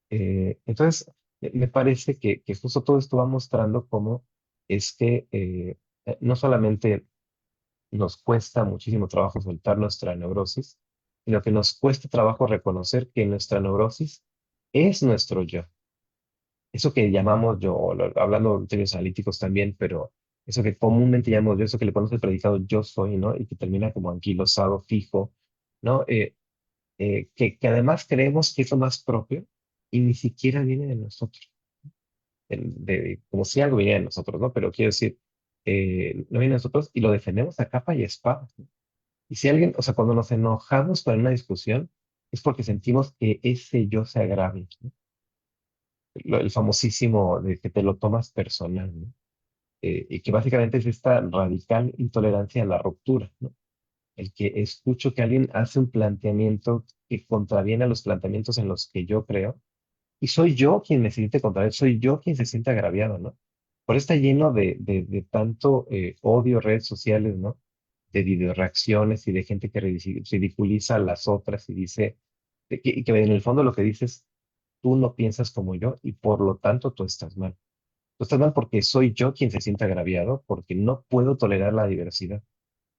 Entonces, me parece que justo todo esto va mostrando cómo es que no solamente nos cuesta muchísimo trabajo soltar nuestra neurosis, sino que nos cuesta trabajo reconocer que nuestra neurosis es nuestro yo. Eso que llamamos yo, hablando en términos analíticos también, pero eso que comúnmente llamamos yo, eso que le ponemos el predicado yo soy, ¿no? Y que termina como anquilosado, fijo, ¿no? Que además creemos que es lo más propio y ni siquiera viene de nosotros, como si algo viniera de nosotros, ¿no? Pero quiero decir, no viene de nosotros y lo defendemos a capa y espada. Y si alguien, o sea, cuando nos enojamos con una discusión, es porque sentimos que ese yo se agravia, ¿no? el famosísimo de que te lo tomas personal, ¿no? Y que básicamente es esta radical intolerancia a la ruptura, ¿no? El que escucho que alguien hace un planteamiento que contraviene a los planteamientos en los que yo creo, y soy yo quien me siente contrariado, soy yo quien se siente agraviado, ¿no? Por eso está lleno de tanto odio, redes sociales, ¿no? De videoreacciones y de gente que ridiculiza a las otras y dice, y que en el fondo lo que dices, tú no piensas como yo y por lo tanto tú estás mal. Tú estás mal porque soy yo quien se siente agraviado, porque no puedo tolerar la diversidad.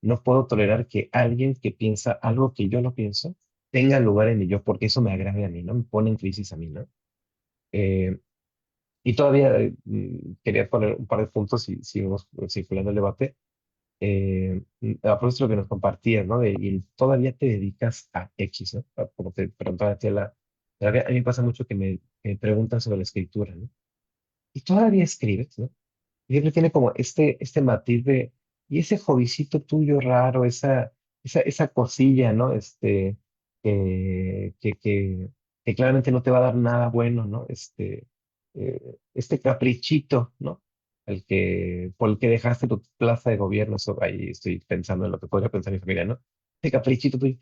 No puedo tolerar que alguien que piensa algo que yo no pienso tenga lugar en mi yo, porque eso me agravia a mí, ¿no? Me pone en crisis a mí, ¿no? Eh, y todavía quería poner un par de puntos y seguimos circulando el debate. A propósito de lo que nos compartías, ¿no? Y todavía te dedicas a X, ¿no? Como te preguntaba a ti, a mí me pasa mucho que me preguntan sobre la escritura, ¿no? Y todavía escribes, ¿no? Y siempre tiene como este matiz de, y ese hobbycito tuyo raro, esa cosilla, ¿no? Que, que, que, que claramente no te va a dar nada bueno, ¿no? Este caprichito, ¿no? Por el que dejaste tu plaza de gobierno, eso, ahí estoy pensando en lo que podría pensar mi familia, ¿no? Ese caprichito tuyo,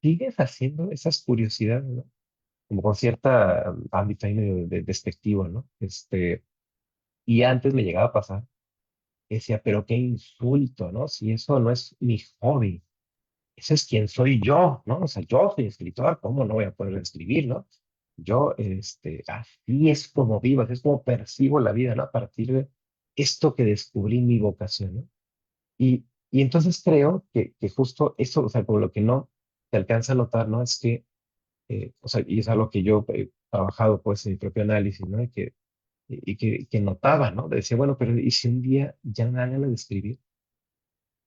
sigues haciendo esas curiosidades, ¿no? Como con cierta ámbito ahí medio despectivo, ¿no? Y antes me llegaba a pasar decía, pero qué insulto, ¿no? Si eso no es mi hobby, ese es quien soy yo, ¿no? O sea, yo soy escritor, ¿cómo no voy a poder escribir, ¿no? Yo, así es como vivo, así es como percibo la vida, ¿no? A partir de esto que descubrí mi vocación, ¿no? Y entonces creo que justo eso, o sea, como lo que no se alcanza a notar, ¿no? Es que, o sea, y es algo que yo he trabajado, pues, en mi propio análisis, ¿no? Que notaba, ¿no? Decía, bueno, pero ¿y si un día ya me dan ganas de escribir?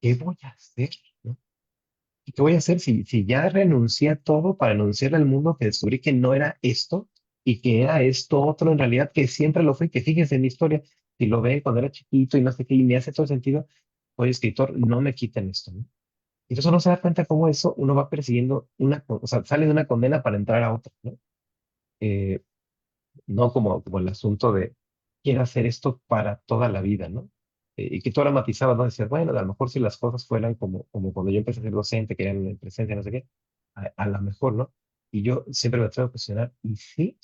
¿Qué voy a hacer? ¿No? ¿Y qué voy a hacer si ya renuncié a todo para anunciarle al mundo que descubrí que no era esto y que era esto otro en realidad, que siempre lo fue, que fíjese en mi historia, si lo ve cuando era chiquito y no sé qué, y me hace todo sentido, soy escritor, no me quiten esto, ¿no? Entonces uno se da cuenta cómo eso uno va persiguiendo o sea, sale de una condena para entrar a otra, ¿no? Eh, no como el asunto de quiero hacer esto para toda la vida, ¿no? Y que tú ahora matizabas, ¿no? Decías, bueno, a lo mejor si las cosas fueran como cuando yo empecé a ser docente, que era en presencia, no sé qué, a lo mejor, ¿no? Y yo siempre me atrevo a cuestionar, y sí,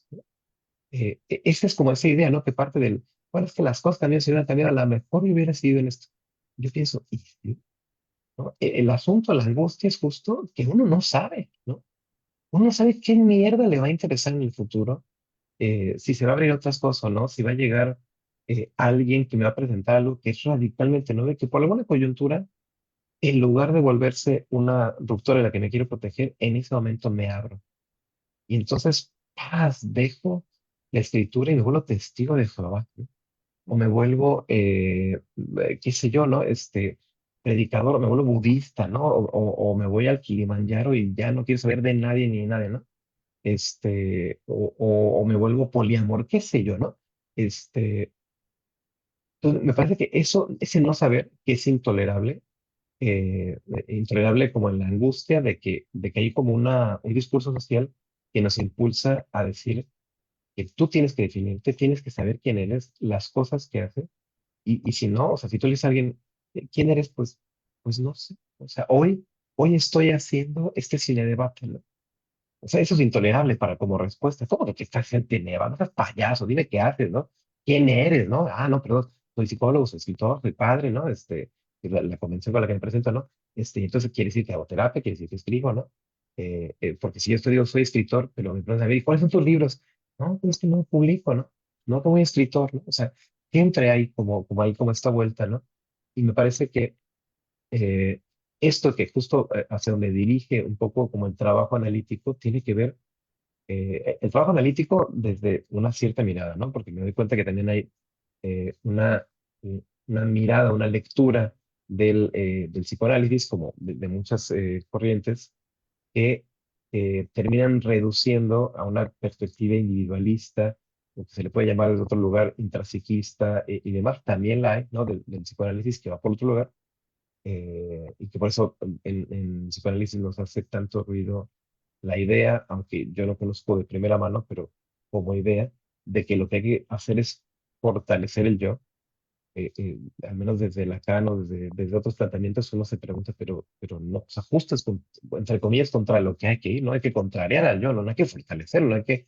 esa es como esa idea, ¿no? Que parte del, bueno, es que las cosas también se hubieran cambiado, a lo mejor yo hubiera sido en esto. Yo pienso, y sí, ¿no? El asunto, la angustia es justo que uno no sabe, ¿no? Uno no sabe qué mierda le va a interesar en el futuro, si se va a abrir otras cosas o no, si va a llegar alguien que me va a presentar algo que es radicalmente nuevo, y que por alguna coyuntura, en lugar de volverse una ruptura de la que me quiero proteger, en ese momento me abro. Y entonces, paz, dejo la escritura y me vuelvo testigo de Jehová, ¿no? O me vuelvo, qué sé yo, ¿no? Predicador, o me vuelvo budista, ¿no? O me voy al Kilimanjaro y ya no quiero saber de nadie ni de nadie, ¿no? O me vuelvo poliamor, qué sé yo, ¿no? Entonces, me parece que ese no saber, que es intolerable, intolerable como en la angustia de que hay como un discurso social que nos impulsa a decir que tú tienes que definirte, tienes que saber quién eres, las cosas que haces, y si no, o sea, si tú le dices a alguien, ¿quién eres? Pues no sé. O sea, hoy estoy haciendo este cine debate, ¿no? O sea, eso es intolerable para como respuesta. ¿Cómo que estás gente neva? No seas payaso, dime qué haces, ¿no? ¿Quién eres, no? Ah, no, perdón, soy psicólogo, soy escritor, soy padre, ¿no? La convención con la que me presento, ¿no? Entonces quiere decir que hago terapia, quiere decir que escribo, ¿no? Porque si yo estoy, digo, soy escritor, pero me preguntan a mí, ¿cuáles son tus libros? No, pues es que no publico, ¿no? No como escritor, ¿no? O sea, siempre hay como esta vuelta, ¿no? Y me parece que eh, esto que justo hacia donde dirige un poco como el trabajo analítico tiene que ver, el trabajo analítico desde una cierta mirada, ¿no? Porque me doy cuenta que también hay una mirada, una lectura del psicoanálisis, como de muchas corrientes, que terminan reduciendo a una perspectiva individualista, lo que se le puede llamar desde otro lugar intrapsiquista y demás. También la hay, ¿no? Del psicoanálisis que va por otro lugar, y que por eso en psicoanálisis nos hace tanto ruido la idea, aunque yo no conozco de primera mano, pero como idea. de que lo que hay que hacer es fortalecer el yo, al menos desde Lacan o desde otros planteamientos, uno se pregunta, pero no, o sea, justo es, entre comillas, contra lo que hay que ir, no hay que contrariar al yo, no hay que fortalecerlo, no hay que,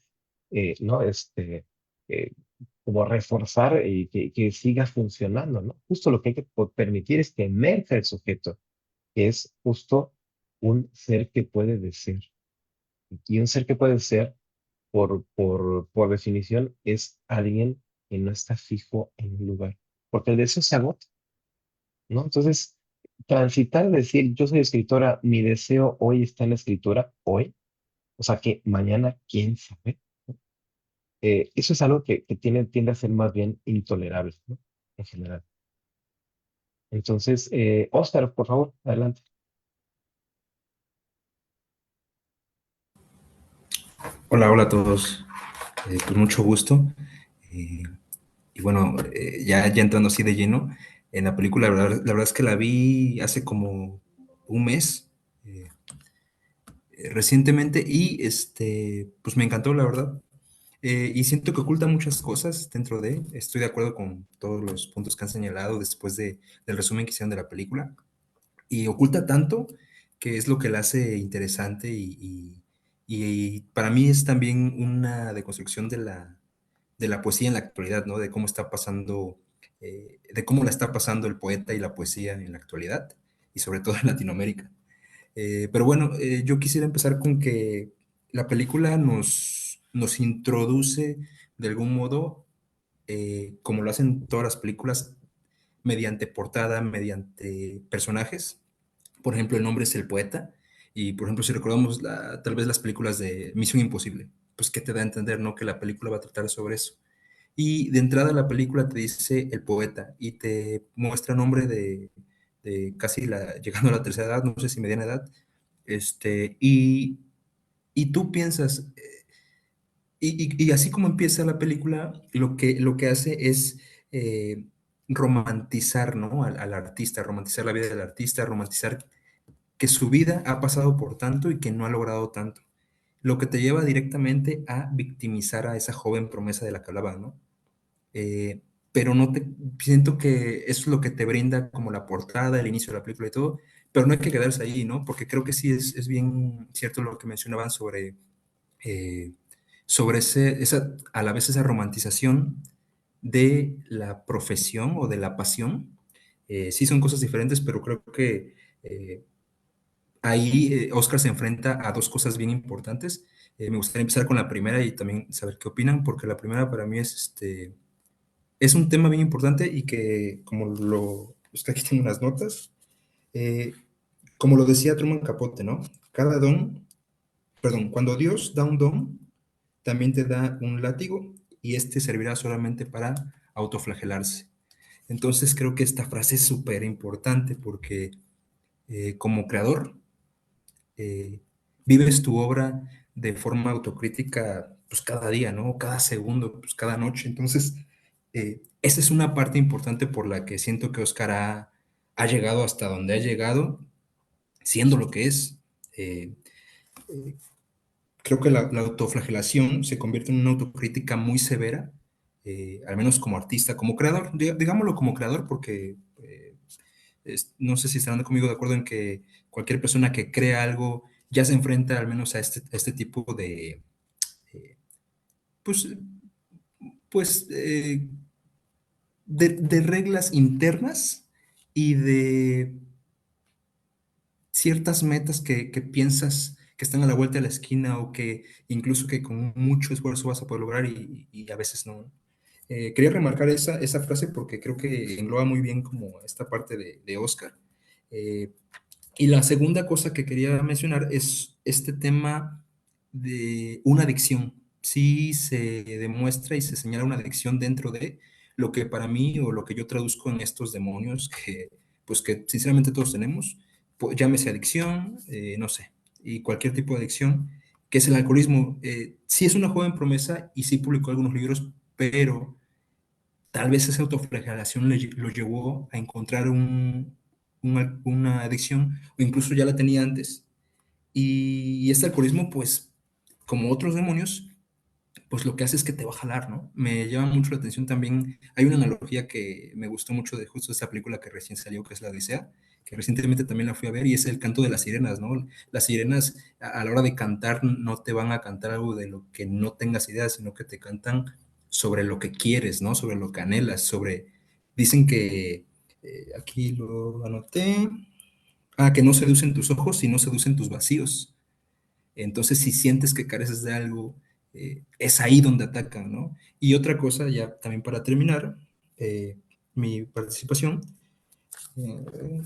no, eh, como reforzar y que siga funcionando, ¿no? Justo lo que hay que permitir es que emerja el sujeto, que es justo un ser que puede desear. Y un ser que puede ser, por definición, es alguien que no está fijo en un lugar, porque el deseo se agota, ¿no? Entonces, transitar, decir, yo soy escritora, mi deseo hoy está en la escritura, hoy, o sea que mañana, quién sabe, eso es algo que tiende a ser más bien intolerable, ¿no? En general. Entonces, Oscar, por favor, adelante. Hola, hola a todos. Pues mucho gusto. Eh, y bueno, ya entrando así de lleno en la película, la verdad es que la vi hace como un mes, recientemente, y pues me encantó, la verdad. Y siento que oculta muchas cosas dentro de. Estoy de acuerdo con todos los puntos que han señalado después del resumen que hicieron de la película. Y oculta tanto que es lo que la hace interesante y para mí es también una deconstrucción de la poesía en la actualidad, ¿no? De cómo está pasando, de cómo la está pasando el poeta y la poesía en la actualidad y sobre todo en Latinoamérica. Pero bueno, yo quisiera empezar con que la película nos introduce de algún modo, como lo hacen todas las películas, mediante portada, mediante personajes. Por ejemplo, el nombre es El Poeta. Y, por ejemplo, si recordamos tal vez las películas de Misión Imposible, pues que te da a entender, ¿no? Que la película va a tratar sobre eso. Y de entrada la película te dice El Poeta y te muestra nombre de casi llegando a la tercera edad, no sé si mediana edad. Y tú piensas, y así como empieza la película, lo que hace es eh, romantizar, ¿no? Al artista, romantizar la vida del artista, romantizar que su vida ha pasado por tanto y que no ha logrado tanto. Lo que te lleva directamente a victimizar a esa joven promesa de la que hablaba, ¿no? Eh, pero no te, siento que eso es lo que te brinda como la portada, el inicio de la película y todo, pero no hay que quedarse ahí, ¿no? Porque creo que sí es bien cierto lo que mencionaban eh, sobre a la vez esa romantización de la profesión o de la pasión. Sí son cosas diferentes, pero creo que ahí Oscar se enfrenta a dos cosas bien importantes. Me gustaría empezar con la primera y también saber qué opinan, porque la primera para mí es un tema bien importante y que, como es que aquí tengo unas notas, eh, como lo decía Truman Capote, ¿no? Cada don, perdón, cuando Dios da un don, también te da un látigo y este servirá solamente para autoflagelarse. Entonces creo que esta frase es súper importante porque como creador, eh, vives tu obra de forma autocrítica, pues cada día, ¿no? Cada segundo, pues cada noche. Entonces, esa es una parte importante por la que siento que Oscar ha llegado hasta donde ha llegado, siendo lo que es. Eh, Creo que la autoflagelación se convierte en una autocrítica muy severa, al menos como artista, como creador, digámoslo como creador, porque no sé si estarán conmigo de acuerdo en que cualquier persona que crea algo ya se enfrenta al menos a este tipo eh, pues, pues, de reglas internas y de ciertas metas que piensas que están a la vuelta de la esquina o que incluso que con mucho esfuerzo vas a poder lograr y a veces no. Quería remarcar esa frase porque creo que engloba muy bien como esta parte de Oscar. Eh, y la segunda cosa que quería mencionar es este tema de una adicción. Sí se demuestra y se señala una adicción dentro de lo que para mí o lo que yo traduzco en estos demonios que, pues que sinceramente todos tenemos, pues, llámese adicción, no sé, y cualquier tipo de adicción, que es el alcoholismo. Sí es una joven promesa y sí publicó algunos libros, pero tal vez esa autoflagelación lo llevó a encontrar una adicción o incluso ya la tenía antes. Y este alcoholismo, pues, como otros demonios, pues lo que hace es que te va a jalar, ¿no? Me llama mucho la atención también, hay una analogía que me gustó mucho de justo esta película que recién salió, que es La Odisea, que recientemente también la fui a ver, y es el canto de las sirenas, ¿no? Las sirenas a la hora de cantar no te van a cantar algo de lo que no tengas idea, sino que te cantan sobre lo que quieres, ¿no? Sobre lo que anhelas, sobre... Dicen que, aquí lo anoté, que no seducen tus ojos, sino seducen tus vacíos. Entonces, si sientes que careces de algo, es ahí donde atacan, ¿no? Y otra cosa, ya también para terminar mi participación, eh,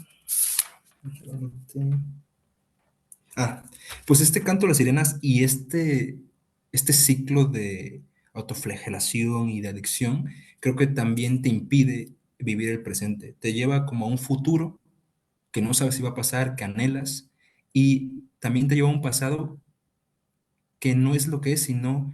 ah, pues este canto de las sirenas y este ciclo de autoflagelación y de adicción, creo que también te impide vivir el presente. Te lleva como a un futuro que no sabes si va a pasar, que anhelas, y también te lleva a un pasado que no es lo que es, sino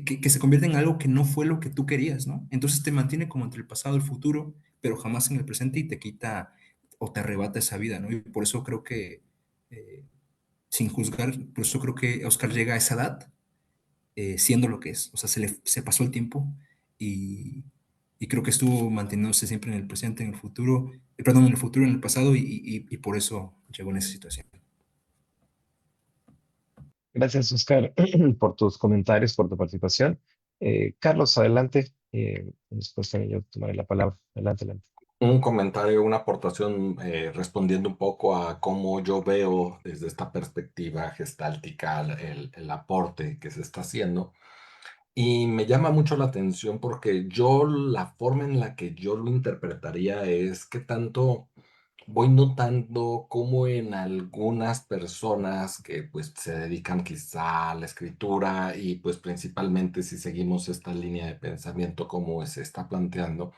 que se convierte en algo que no fue lo que tú querías, ¿no? Entonces te mantiene como entre el pasado y el futuro, pero jamás en el presente y te quita o te arrebata esa vida, ¿no? Y por eso creo que, eh, sin juzgar, por eso creo que Oscar llega a esa edad siendo lo que es. O sea, se pasó el tiempo y, y creo que estuvo manteniéndose siempre en el presente, en el futuro, perdón, en el futuro, en el pasado y por eso llegó en esa situación. Gracias, Oscar, por tus comentarios, por tu participación. Carlos, adelante. Después también yo tomaré la palabra. Adelante, adelante. Un comentario, una aportación respondiendo un poco a cómo yo veo desde esta perspectiva gestáltica el aporte que se está haciendo. Y me llama mucho la atención porque yo la forma en la que yo lo interpretaría es que tanto voy notando cómo en algunas personas que pues se dedican quizá a la escritura y pues principalmente si seguimos esta línea de pensamiento como se está planteando,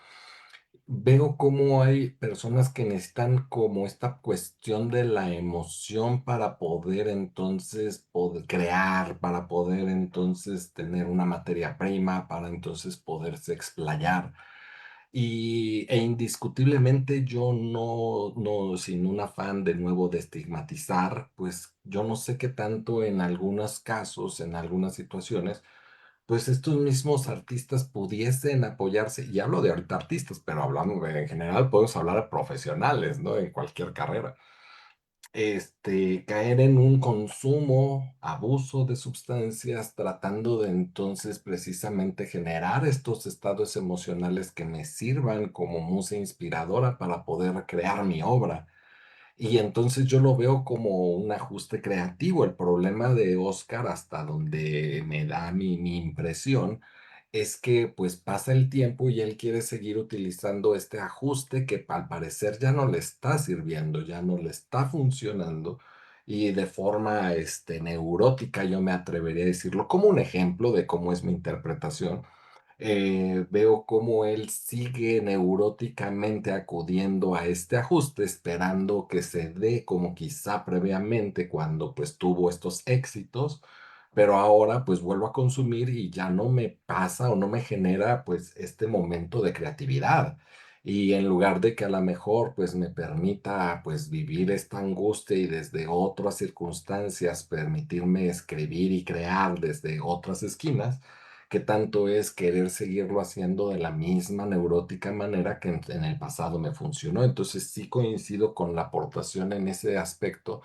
veo cómo hay personas que necesitan como esta cuestión de la emoción para poder entonces poder crear, para poder entonces tener una materia prima, para entonces poderse explayar. E indiscutiblemente yo no, sin un afán de nuevo de estigmatizar, pues yo no sé qué tanto en algunos casos, en algunas situaciones, pues estos mismos artistas pudiesen apoyarse, y hablo de ahorita artistas, pero hablando en general, podemos hablar de profesionales, ¿no? En cualquier carrera. Caer en un consumo, abuso de sustancias, tratando de entonces precisamente generar estos estados emocionales que me sirvan como musa inspiradora para poder crear mi obra. Y entonces yo lo veo como un ajuste creativo. El problema de Oscar, hasta donde me da mi impresión, es que pues pasa el tiempo y él quiere seguir utilizando este ajuste que al parecer ya no le está sirviendo, ya no le está funcionando. Y de forma neurótica, yo me atrevería a decirlo como un ejemplo de cómo es mi interpretación. Veo cómo él sigue neuróticamente acudiendo a este ajuste, esperando que se dé como quizá previamente cuando pues tuvo estos éxitos, pero ahora pues vuelvo a consumir y ya no me pasa o no me genera pues este momento de creatividad. Y en lugar de que a lo mejor pues me permita pues vivir esta angustia y desde otras circunstancias permitirme escribir y crear desde otras esquinas, que tanto es querer seguirlo haciendo de la misma neurótica manera que en el pasado me funcionó. Entonces sí coincido con la aportación en ese aspecto.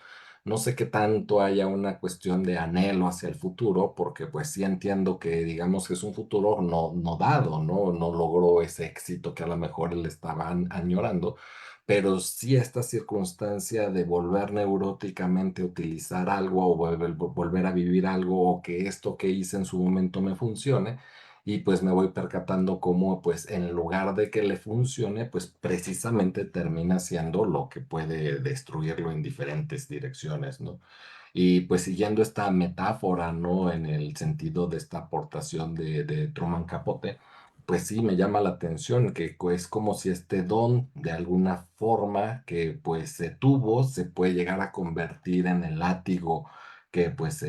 No sé qué tanto haya una cuestión de anhelo hacia el futuro, porque pues sí entiendo que digamos que es un futuro no dado, ¿no? No logró ese éxito que a lo mejor él estaba añorando, pero sí esta circunstancia de volver neuróticamente a utilizar algo o volver a vivir algo o que esto que hice en su momento me funcione y pues me voy percatando cómo pues en lugar de que le funcione pues precisamente termina siendo lo que puede destruirlo en diferentes direcciones, ¿no? Y pues siguiendo esta metáfora, ¿no? En el sentido de esta aportación de Truman Capote, pues sí, me llama la atención que es como si este don de alguna forma que pues se tuvo se puede llegar a convertir en el látigo que pues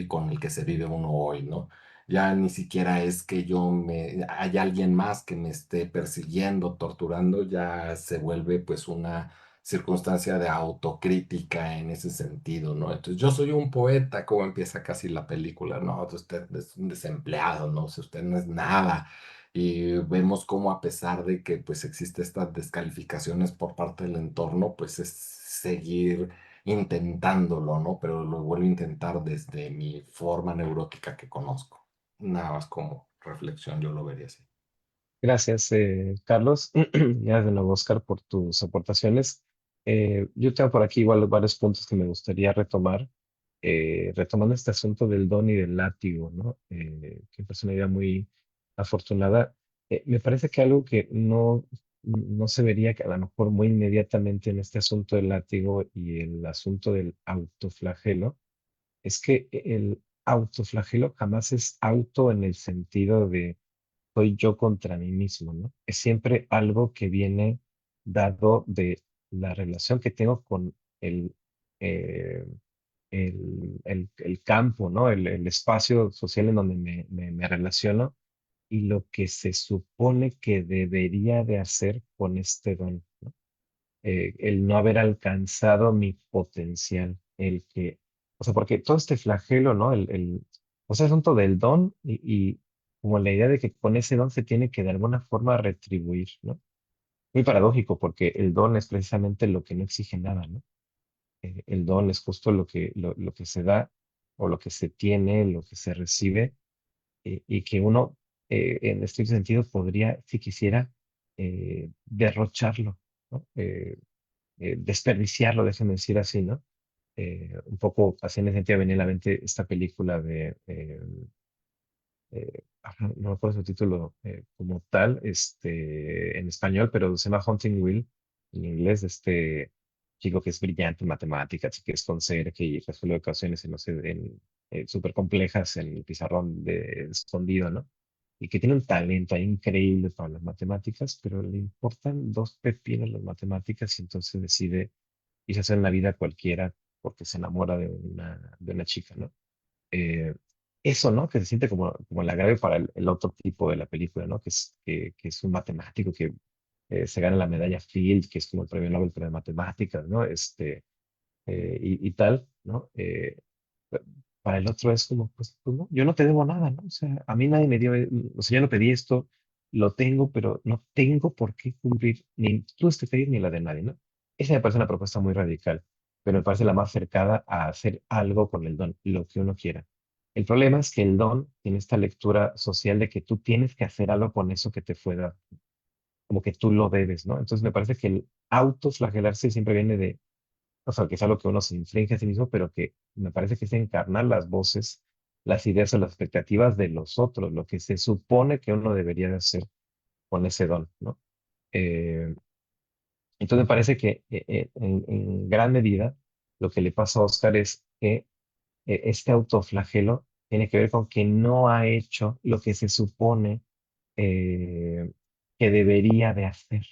con el que se vive uno hoy, ¿no? Ya ni siquiera es que hay alguien más que me esté persiguiendo, torturando, ya se vuelve pues una circunstancia de autocrítica en ese sentido, ¿no? Entonces, yo soy un poeta, como empieza casi la película, ¿no? Usted es un desempleado, ¿no? O sea, usted no es nada. Y vemos cómo a pesar de que pues existe estas descalificaciones por parte del entorno, pues es seguir intentándolo, ¿no? Pero lo vuelvo a intentar desde mi forma neurótica que conozco. Nada más como reflexión, yo lo vería así. Gracias, Carlos. Gracias de nuevo, Oscar, por tus aportaciones. Yo tengo por aquí igual varios puntos que me gustaría retomar. Retomando este asunto del don y del látigo, ¿no? Que es una idea muy afortunada. Me parece que algo que no se vería que a lo mejor muy inmediatamente en este asunto del látigo y el asunto del autoflagelo es que el autoflagelo jamás es auto en el sentido de soy yo contra mí mismo, ¿no? Es siempre algo que viene dado de la relación que tengo con el, eh, el campo, ¿no? El espacio social en donde me relaciono y lo que se supone que debería de hacer con este don, ¿no? El no haber alcanzado mi potencial, el que, o sea, porque todo este flagelo, ¿no? O sea, el asunto del don y como la idea de que con ese don se tiene que de alguna forma retribuir, ¿no? Muy paradójico porque el don es precisamente lo que no exige nada, ¿no? El don es justo lo que se da o lo que se tiene, lo que se recibe y que uno, en este sentido, podría, si quisiera, derrocharlo, ¿no? Desperdiciarlo, déjenme decir así, ¿no? Un poco así en ese sentido venía a la mente esta película de, no me acuerdo su título como tal, en español, pero se llama Hunting Will en inglés, de este chico que es brillante en matemáticas y que es conserje y resuelve ecuaciones en, no sé, súper complejas en el pizarrón de escondido, ¿no? Y que tiene un talento ahí increíble para las matemáticas, pero le importan dos pepinos las matemáticas y entonces decide irse a hacer en la vida cualquiera porque se enamora de una chica, ¿no? eh, Eso, ¿no? Que se siente como el agravio para el otro tipo de la película, ¿no? Que es un matemático que se gana la medalla Fields, que es como el premio Nobel pero de matemáticas, ¿no? Y tal, ¿no? pa- para el otro es como, pues no, yo no te debo nada, ¿no? O sea, a mí nadie me dio, o sea, yo no pedí esto, lo tengo, pero no tengo por qué cumplir ni tú este pedir ni la de nadie, ¿no? Esa me parece una propuesta muy radical, pero me parece la más cercana a hacer algo con el don, lo que uno quiera. El problema es que el don tiene esta lectura social de que tú tienes que hacer algo con eso que te fue dado, como que tú lo debes, ¿no? Entonces me parece que el autoflagelarse siempre viene de, o sea, que es algo que uno se inflige a sí mismo, pero que me parece que es encarnar las voces, las ideas o las expectativas de los otros, lo que se supone que uno debería de hacer con ese don, ¿no? Eh, entonces me parece que en gran medida lo que le pasa a Oscar es que este autoflagelo tiene que ver con que no ha hecho lo que se supone eh, que debería de hacer,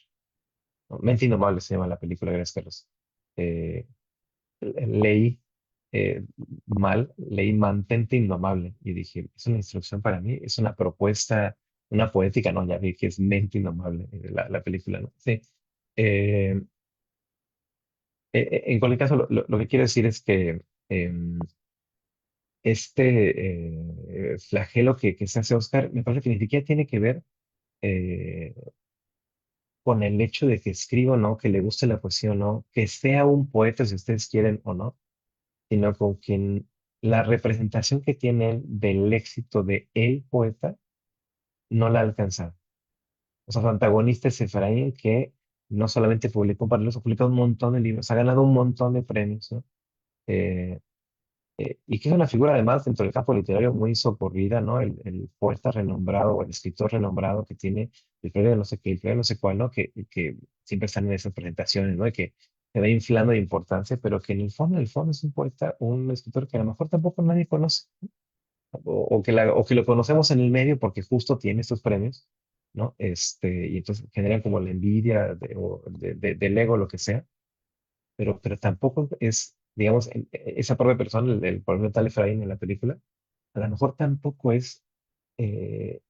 ¿no? Mente Indomable se llama la película, gracias, Carlos. Eh, leí eh, mal, leí Mantente Indomable y dije, es una instrucción para mí, es una propuesta, una poética, no, ya vi que es Mente Indomable, la película, ¿no? Sí. Eh, en cualquier caso, lo que quiero decir es que flagelo que se hace Oscar, me parece que ni siquiera tiene que ver eh, con el hecho de que escriba o no, que le guste la poesía o no, que sea un poeta si ustedes quieren o no, sino con quien la representación que tiene él del éxito de el poeta no la ha alcanzado. O sea, su antagonista es Efraín, que no solamente publicó un par de libros, ha publicado un montón de libros, ha ganado un montón de premios, ¿no? Eh, y que es una figura además dentro del campo literario muy socorrida, ¿no? El poeta renombrado o el escritor renombrado que tiene el premio de no sé qué, el premio de no sé cuál, ¿no? Que siempre están en esas presentaciones, ¿no? Y que se va inflando de importancia, pero que en el fondo es un poeta, un escritor que a lo mejor tampoco nadie conoce, o que lo conocemos en el medio porque justo tiene estos premios, ¿no? Y entonces generan como la envidia del ego, lo que sea, pero tampoco es, digamos, esa pobre persona, el pobre tal Efraín en la película, a lo mejor tampoco es, eh,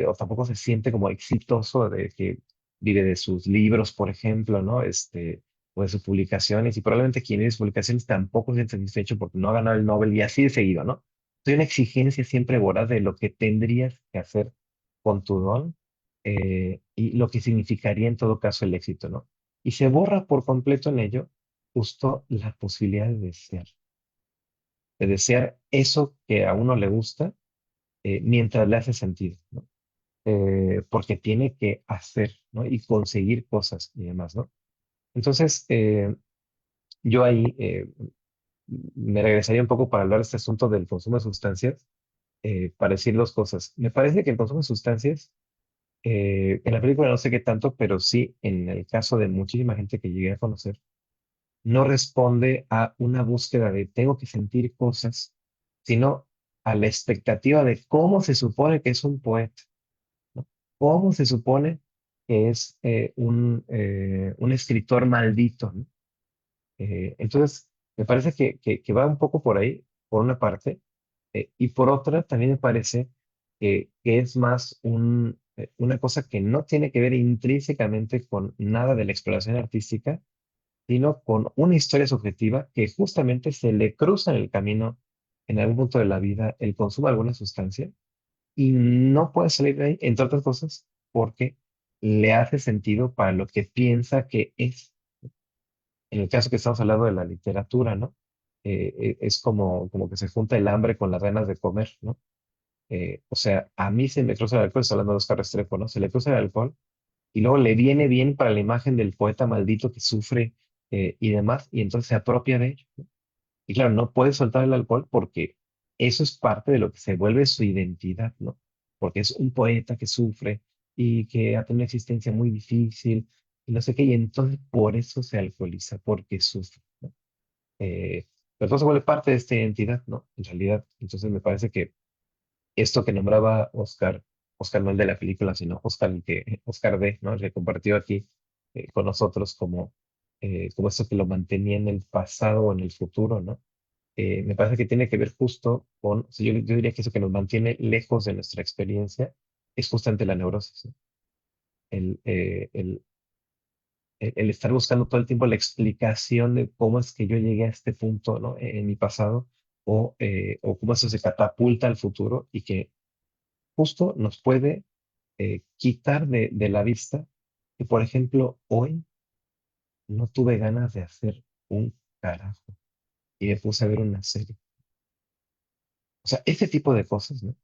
o tampoco se siente como exitoso de que vive de sus libros, por ejemplo, ¿no? o de sus publicaciones, y probablemente quien lee sus publicaciones tampoco se siente satisfecho porque no ha ganado el Nobel y así de seguido, ¿no? Hay una exigencia siempre voraz de lo que tendrías que hacer con tu don y lo que significaría en todo caso el éxito, ¿no? Y se borra por completo en ello justo la posibilidad de desear eso que a uno le gusta mientras le hace sentido, ¿no? Porque tiene que hacer, ¿no? Y conseguir cosas y demás, ¿no? Entonces, yo ahí me regresaría un poco para hablar de este asunto del consumo de sustancias, para decir dos cosas. Me parece que el consumo de sustancias, en la película no sé qué tanto, pero sí en el caso de muchísima gente que llegué a conocer, no responde a una búsqueda de tengo que sentir cosas, sino a la expectativa de cómo se supone que es un poeta, ¿no? ¿Cómo se supone que es un escritor maldito, ¿no? Entonces, me parece que va un poco por ahí, por una parte, y por otra, también me parece que es más una cosa que no tiene que ver intrínsecamente con nada de la exploración artística, sino con una historia subjetiva que justamente se le cruza en el camino, en algún punto de la vida, el consumo de alguna sustancia, y no puede salir de ahí, entre otras cosas, porque le hace sentido para lo que piensa que es. En el caso que estamos hablando de la literatura, ¿no? Es como que se junta el hambre con las ganas de comer, ¿no? O sea, a mí se me cruza el alcohol, estoy hablando de Oscar Restrepo, ¿no? Se le cruza el alcohol y luego le viene bien para la imagen del poeta maldito que sufre y demás, y entonces se apropia de ello. Y claro, no puede soltar el alcohol porque eso es parte de lo que se vuelve su identidad, ¿no? Porque es un poeta que sufre y que ha tenido una existencia muy difícil y no sé qué, y entonces por eso se alcoholiza, porque sufre, ¿no? Pero todo se vuelve parte de esta identidad, ¿no? En realidad, entonces me parece que esto que nombraba Oscar, Oscar no el de la película, sino Oscar, Oscar D, ¿no? El que compartió aquí con nosotros como eso que lo mantenía en el pasado o en el futuro, ¿no? Me parece que tiene que ver justo con, o sea, yo diría que eso que nos mantiene lejos de nuestra experiencia es justamente la neurosis, ¿no? El, eh, el, el estar buscando todo el tiempo la explicación de cómo es que yo llegué a este punto, ¿no? En mi pasado, o cómo eso se catapulta al futuro y que justo nos puede quitar de la vista que, por ejemplo, hoy no tuve ganas de hacer un carajo y me puse a ver una serie. O sea, ese tipo de cosas, ¿no?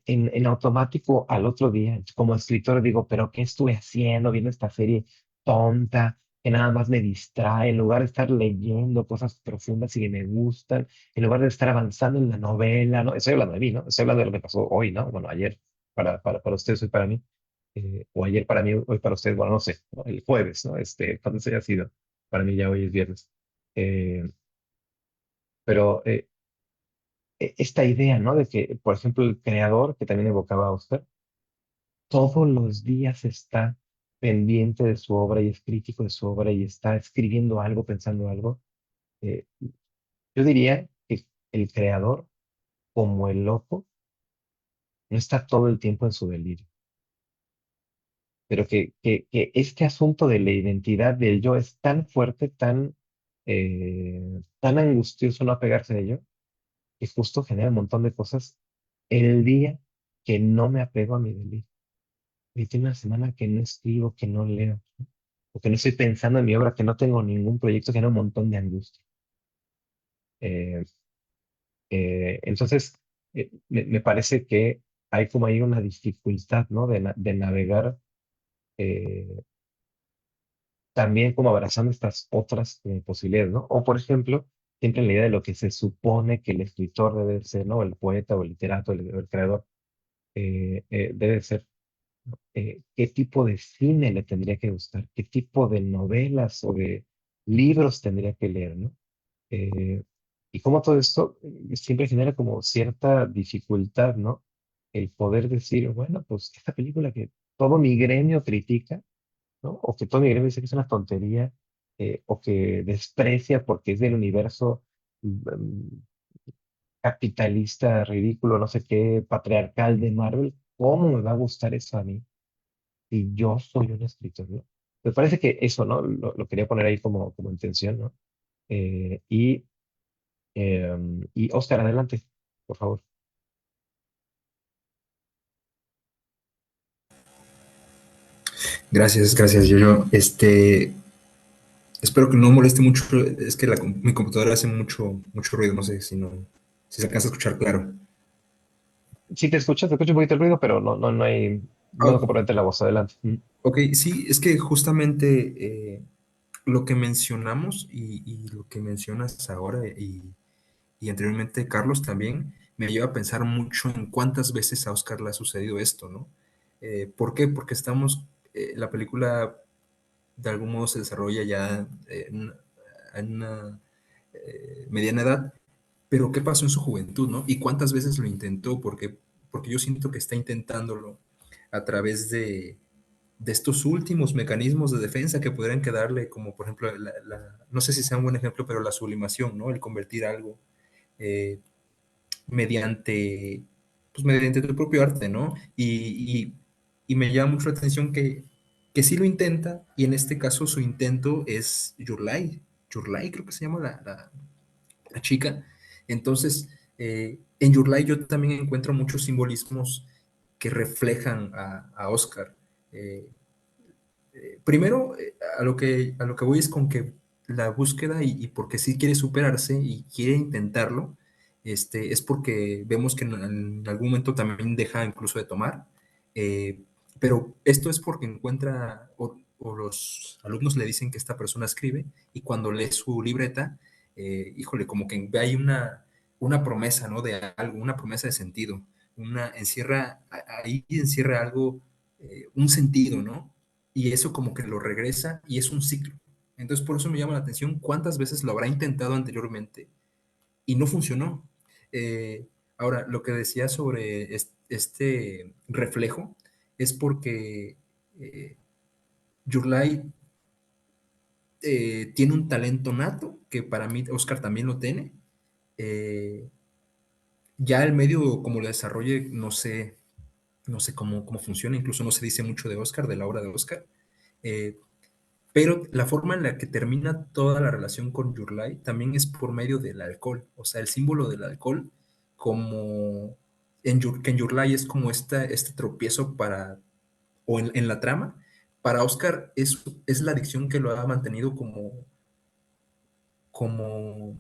En automático al otro día, como escritor, digo, pero ¿qué estuve haciendo viendo esta serie tonta que nada más me distrae, en lugar de estar leyendo cosas profundas y que me gustan, en lugar de estar avanzando en la novela, ¿no? Estoy hablando de mí, ¿no? Estoy hablando de lo que pasó hoy, ¿no? Bueno, ayer para ustedes, hoy para mí, o ayer para mí, hoy para ustedes, bueno, no sé, ¿no? El jueves, ¿no? Cuando se haya sido, para mí ya hoy es viernes. Eh, pero esta idea, ¿no? De que, por ejemplo, el creador, que también evocaba Oscar, todos los días está pendiente de su obra y es crítico de su obra y está escribiendo algo, pensando algo. Eh, yo diría que el creador, como el loco, no está todo el tiempo en su delirio, pero que este asunto de la identidad del yo es tan fuerte, tan angustioso no apegarse a ello, que justo genera un montón de cosas el día que no me apego a mi delirio. Y tiene una semana que no escribo, que no leo, o que no estoy pensando en mi obra, que no tengo ningún proyecto, genera un montón de angustia. Eh, entonces, me parece que hay como ahí una dificultad, ¿no? De navegar eh, también como abrazando estas otras posibilidades, ¿no? O, por ejemplo, siempre en la idea de lo que se supone que el escritor debe ser, ¿no? El poeta o el literato, el creador, debe ser. ¿Qué tipo de cine le tendría que gustar? ¿Qué tipo de novelas o de libros tendría que leer, ¿no? Eh, y cómo todo esto siempre genera como cierta dificultad, ¿no? El poder decir, bueno, pues esta película que todo mi gremio critica, ¿no? O que todo mi gremio dice que es una tontería, o que desprecia porque es del universo mm, capitalista, ridículo, no sé qué, patriarcal de Marvel, ¿cómo me va a gustar eso a mí si yo soy un escritor, ¿no? Me parece que eso, ¿no? Lo quería poner ahí como intención, ¿no? Eh, y, y Oscar, adelante, por favor. Gracias, gracias, yo. Espero que no moleste mucho. Es que mi computadora hace mucho, mucho ruido. No sé si se alcanza a escuchar claro. Sí, te escucho un poquito el ruido, pero no hay, no me Ah, compromete la voz, adelante. ok, sí, es que justamente lo que mencionamos y lo que mencionas ahora y anteriormente Carlos también me lleva a pensar mucho en cuántas veces a Oscar le ha sucedido esto, ¿no? ¿Por qué? Porque la película de algún modo se desarrolla ya en una mediana edad, pero ¿qué pasó en su juventud, no? ¿Y cuántas veces lo intentó? Porque yo siento que está intentándolo a través de estos últimos mecanismos de defensa que podrían quedarle, como por ejemplo, no sé si sea un buen ejemplo, pero la sublimación, ¿no? El convertir algo eh, mediante, pues mediante tu propio arte, ¿no? Y me llama mucho la atención que sí lo intenta, y en este caso su intento es Yurlai. Yurlai creo que se llama la chica. Entonces, en Yurlai yo también encuentro muchos simbolismos que reflejan a Oscar. Eh, Primero, a lo que voy es con que la búsqueda y porque sí quiere superarse y quiere intentarlo, es porque vemos que en algún momento también deja incluso de tomar, eh, pero esto es porque encuentra o los alumnos le dicen que esta persona escribe y cuando lee su libreta, híjole, como que ve ahí una promesa, ¿no? De algo, una promesa de sentido, ahí encierra algo, un sentido, ¿no? Y eso como que lo regresa y es un ciclo. Entonces, por eso me llama la atención cuántas veces lo habrá intentado anteriormente y no funcionó. Eh, Ahora, lo que decía sobre este reflejo es porque Yurlai tiene un talento nato, que para mí Oscar también lo tiene. Eh, ya el medio, como lo desarrolle, no sé cómo funciona, incluso no se dice mucho de Oscar, de la obra de Oscar. Eh, Pero la forma en la que termina toda la relación con Yurlai también es por medio del alcohol. O sea, el símbolo del alcohol, como que en Yurlai es como este tropiezo en la trama, para Oscar es la adicción que lo ha mantenido como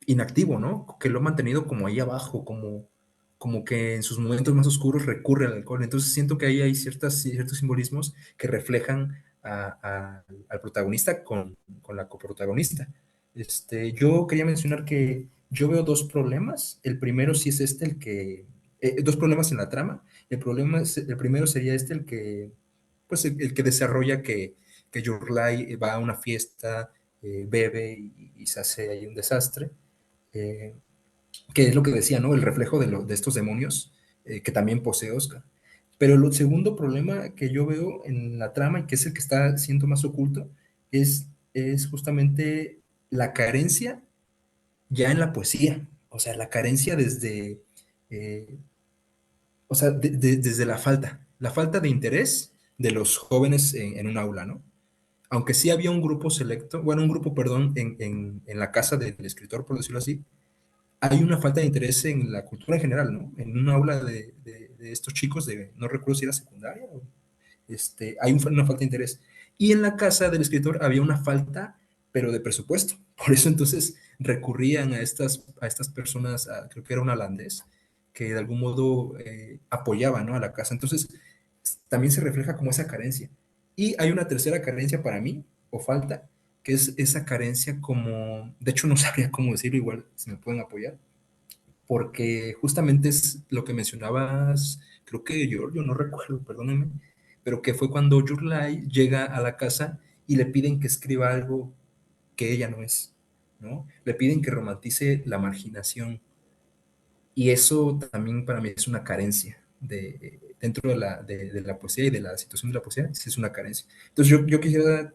inactivo, ¿no? Que lo ha mantenido como ahí abajo, como que en sus momentos más oscuros recurre al alcohol. Entonces siento que ahí hay ciertos simbolismos que reflejan al protagonista con la coprotagonista. Yo quería mencionar que yo veo dos problemas. El primero sí es dos problemas en la trama. El primero sería pues el que desarrolla que Yurlai va a una fiesta, bebe y se hace ahí un desastre, eh, que es lo que decía, ¿no? El reflejo de estos demonios que también posee Oscar. Pero el segundo problema que yo veo en la trama y que es el que está siendo más oculto es justamente la carencia ya en la poesía. O sea, la carencia eh, o sea, desde la falta de interés de los jóvenes en un aula, ¿no? Aunque sí había un grupo selecto, bueno, un grupo, perdón, en la casa del escritor, por decirlo así, hay una falta de interés en la cultura en general, ¿no? En una aula de estos chicos no recuerdo si era secundaria, hay una falta de interés. Y en la casa del escritor había una falta, pero de presupuesto. Por eso entonces recurrían a estas personas, creo que era un holandés, que de algún modo apoyaba, ¿no? A la casa. Entonces también se refleja como esa carencia. Y hay una tercera carencia para mí, o falta, que es esa carencia como, de hecho no sabría cómo decirlo, igual si me pueden apoyar, porque justamente es lo que mencionabas, creo que yo no recuerdo, perdónenme, pero que fue cuando Yurlai llega a la casa y le piden que escriba algo que ella no es, ¿no? Le piden que romantice la marginación, y eso también para mí es una carencia dentro de la poesía y de la situación de la poesía, sí es una carencia. Entonces yo quisiera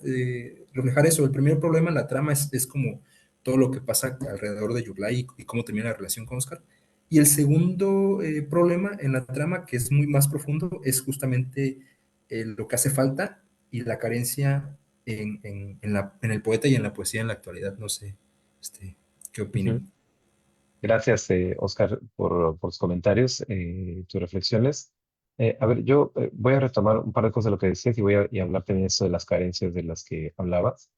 reflejar eso. El primer problema en la trama es como todo lo que pasa alrededor de Yurlai y cómo termina la relación con Oscar. Y el segundo problema en la trama, que es muy más profundo, es justamente lo que hace falta y la carencia en el poeta y en la poesía en la actualidad. No sé, ¿qué Ujú. opinen? Gracias, Oscar, por tus comentarios, tus reflexiones. A ver, yo voy a retomar un par de cosas de lo que decías y hablarte de eso de las carencias de las que hablabas.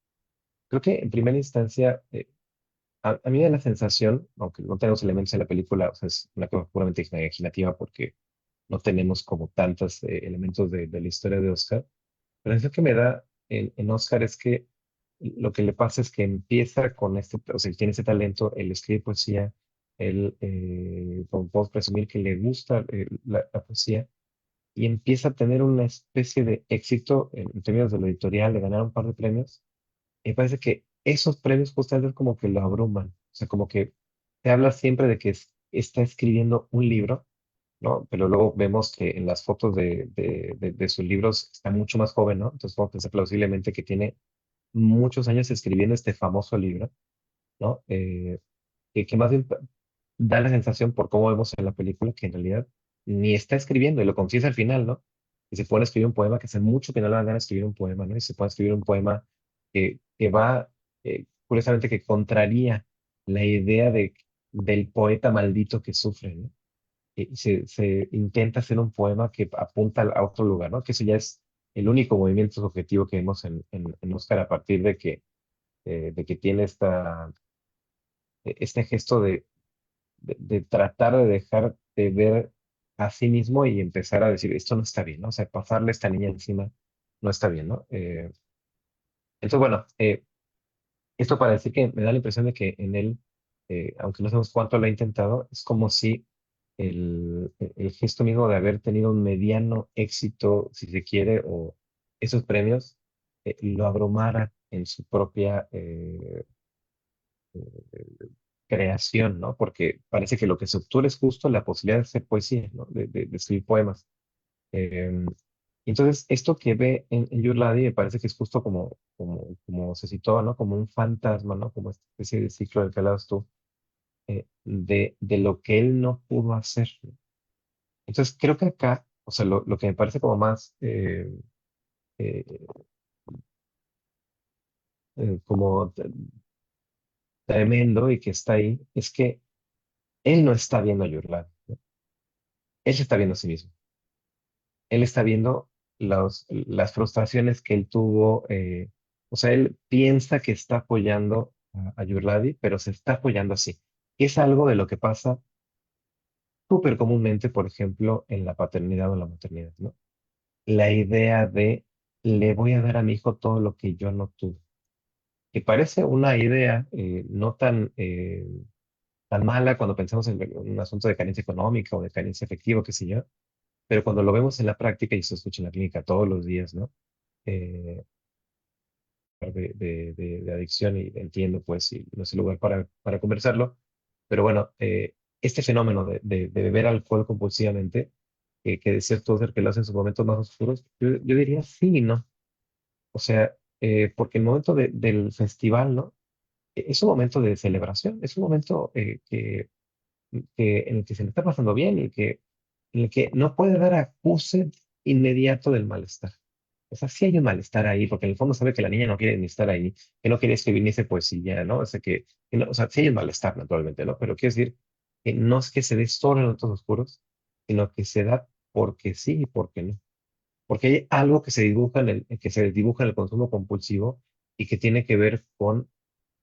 Creo que en primera instancia, a mí me da la sensación, aunque no tenemos elementos en la película, o sea, es una cosa puramente imaginativa porque no tenemos como tantos elementos de la historia de Oscar, pero eso que me da en Oscar es que lo que le pasa es que empieza con o sea, él tiene ese talento, él escribe poesía, él, podemos presumir que le gusta la poesía, y empieza a tener una especie de éxito en términos de lo editorial, de ganar un par de premios. Me parece que esos premios justamente como que lo abruman. O sea, como que se habla siempre de que está escribiendo un libro, ¿no? Pero luego vemos que en las fotos de sus libros está mucho más joven, ¿no? Entonces podemos pensar plausiblemente que tiene muchos años escribiendo este famoso libro, ¿no? Que más bien da la sensación por cómo vemos en la película que en realidad ni está escribiendo y lo confiesa al final, ¿no? Y se pone a escribir un poema que hace mucho que no le dan ganas de escribir un poema, ¿no? Y se pone a escribir un poema que va, curiosamente, que contraría la idea del poeta maldito que sufre, ¿no? Y se intenta hacer un poema que apunta a otro lugar, ¿no? Que eso ya es el único movimiento subjetivo que vemos en Oscar a partir de que tiene este gesto de tratar de dejar de ver a sí mismo y empezar a decir, esto no está bien, ¿no? O sea, pasarle a esta niña encima no está bien, ¿no? Entonces, bueno, esto para decir que me da la impresión de que en él, aunque no sabemos cuánto lo ha intentado, es como si el gesto mismo de haber tenido un mediano éxito, si se quiere, o esos premios, lo abrumara en su propia creación, ¿no? Porque parece que lo que se obtuvo es justo la posibilidad de hacer poesía, ¿no? De escribir poemas. Eh, entonces, esto que ve en Yurladi me parece que es justo como se citó, ¿no? Como un fantasma, ¿no? Como esta especie de ciclo del que hablabas tú, de lo que él no pudo hacer, ¿no? Entonces, creo que acá, o sea, lo que me parece como más eh, como tremendo y que está ahí, es que él no está viendo a Yurladi, ¿no? Él se está viendo a sí mismo. Él está viendo las frustraciones que él tuvo. O sea, él piensa que está apoyando a Yurladi, pero se está apoyando así. Es algo de lo que pasa súper comúnmente, por ejemplo, en la paternidad o la maternidad, ¿no? La idea de le voy a dar a mi hijo todo lo que yo no tuve, que parece una idea no tan mala cuando pensamos en un asunto de carencia económica o de carencia afectiva, qué sé yo, pero cuando lo vemos en la práctica y se escucha en la clínica todos los días, ¿no? Eh, de adicción y entiendo, pues, y no es el lugar para conversarlo, pero bueno, este fenómeno de beber alcohol compulsivamente, que decías tú, Ser, que lo hace en sus momentos más oscuros, yo diría sí y no. O sea, porque el momento del festival, ¿no? Es un momento de celebración, es un momento en el que se le está pasando bien y en el que no puede dar acuse inmediato del malestar. O sea, sí hay un malestar ahí, porque en el fondo sabe que la niña no quiere ni estar ahí, que no quiere escribir ni hacer poesía, ¿no? O sea, o sea, sí hay un malestar, naturalmente, ¿no? Pero quiero decir que no es que se dé solo en los oscuros, sino que se da porque sí y porque no. Porque hay algo que se dibuja en el consumo compulsivo y que tiene que ver con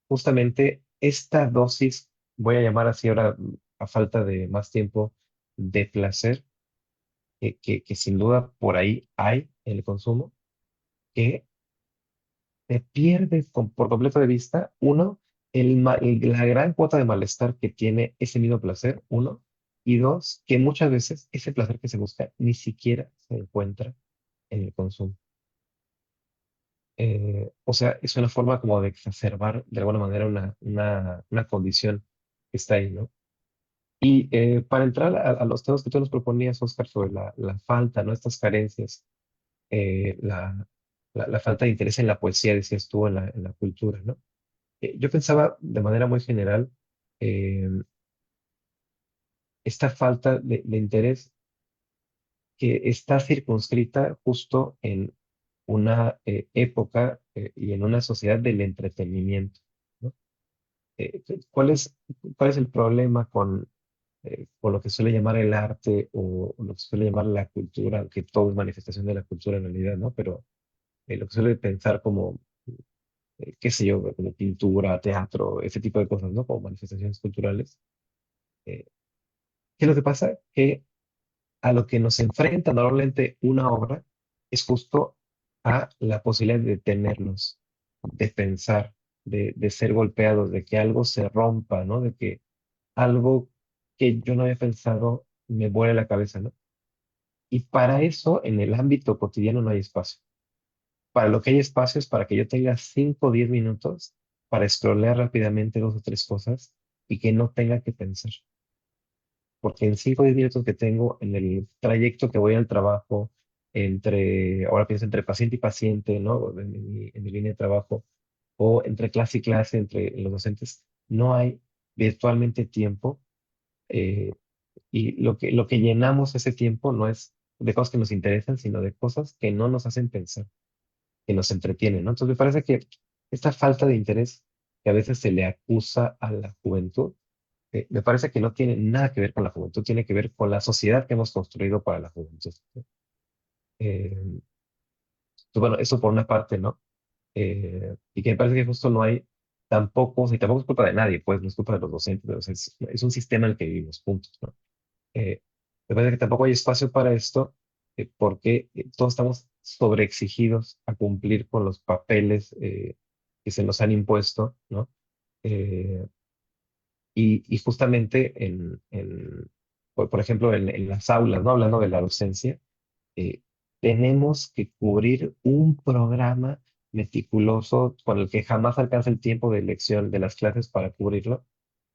justamente esta dosis, voy a llamar así ahora a falta de más tiempo, de placer, que sin duda por ahí hay en el consumo, que te pierdes por completo de vista, uno, la gran cuota de malestar que tiene ese mismo placer, uno, y dos, que muchas veces ese placer que se busca ni siquiera se encuentra en el consumo. O sea, es una forma como de exacerbar de alguna manera una condición que está ahí, ¿no? Y para entrar a los temas que tú nos proponías, Oscar, sobre la falta, ¿no? Estas carencias, la falta de interés en la poesía, decías tú, en la cultura, ¿no? Yo pensaba de manera muy general, eh, esta falta de interés que está circunscrita justo una época y en una sociedad del entretenimiento, ¿no? ¿Cuál es el problema con lo que suele llamar el arte o lo que suele llamar la cultura, aunque todo es manifestación de la cultura en realidad, ¿no? Pero lo que suele pensar como, qué sé yo, como pintura, teatro, ese tipo de cosas, ¿no? Como manifestaciones culturales. Eh, ¿Qué es lo que pasa? Que a lo que nos enfrenta normalmente una obra es justo a la posibilidad de detenernos, de pensar, de ser golpeados, de que algo se rompa, ¿no? De que algo que yo no había pensado me vuele la cabeza, ¿no? Y para eso, en el ámbito cotidiano no hay espacio. Para lo que hay espacio es para que yo tenga 5 o 10 minutos para scrollear rápidamente dos o tres cosas y que no tenga que pensar. Porque en 5 o 10 minutos que tengo en el trayecto que voy al trabajo, ahora pienso entre paciente y paciente, ¿no? En mi línea de trabajo, o entre clase y clase, entre los docentes, no hay virtualmente tiempo. eh, y lo que llenamos ese tiempo no es de cosas que nos interesan, sino de cosas que no nos hacen pensar, que nos entretienen, ¿no? Entonces me parece que esta falta de interés que a veces se le acusa a la juventud, me parece que no tiene nada que ver con la juventud, tiene que ver con la sociedad que hemos construido para la juventud. Eh, entonces, bueno, eso por una parte, ¿no? Y que me parece que justo no hay tampoco, si tampoco es culpa de nadie, pues no es culpa de los docentes, o sea, es un sistema en el que vivimos, puntos, ¿no? Me parece que tampoco hay espacio para esto porque todos estamos sobreexigidos a cumplir con los papeles que se nos han impuesto, ¿no? Eh, y justamente por ejemplo, en las aulas, ¿no? Hablando de la docencia, eh, tenemos que cubrir un programa meticuloso con el que jamás alcanza el tiempo de lección de las clases para cubrirlo.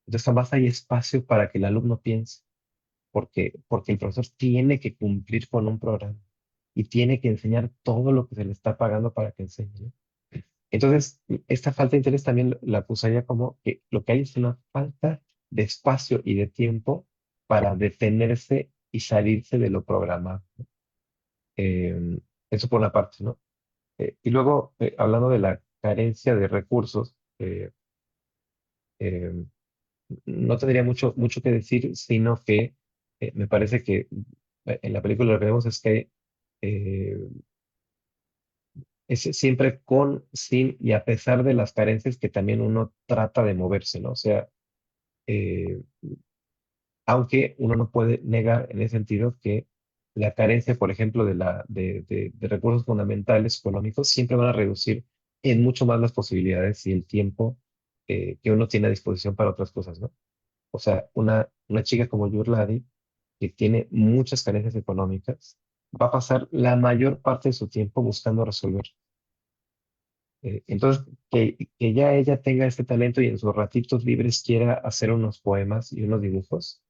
Entonces jamás hay espacio para que el alumno piense, porque el profesor tiene que cumplir con un programa y tiene que enseñar todo lo que se le está pagando para que enseñe, ¿no? Entonces, esta falta de interés también la acusaría como que lo que hay es una falta de espacio y de tiempo para detenerse y salirse de lo programado. Eh, Eso por una parte, ¿no? Y luego, hablando de la carencia de recursos, eh, no tendría mucho que decir, sino que me parece que en la película lo que vemos es que eh, es siempre con, sin y a pesar de las carencias que también uno trata de moverse, ¿no? O sea, eh, aunque uno no puede negar en ese sentido que la carencia, por ejemplo, de recursos fundamentales económicos siempre van a reducir en mucho más las posibilidades y el tiempo que uno tiene a disposición para otras cosas, ¿no? O sea, una chica como Yurladi, que tiene muchas carencias económicas, va a pasar la mayor parte de su tiempo buscando resolver. Entonces, que ya ella tenga este talento y en sus ratitos libres quiera hacer unos poemas y unos dibujos,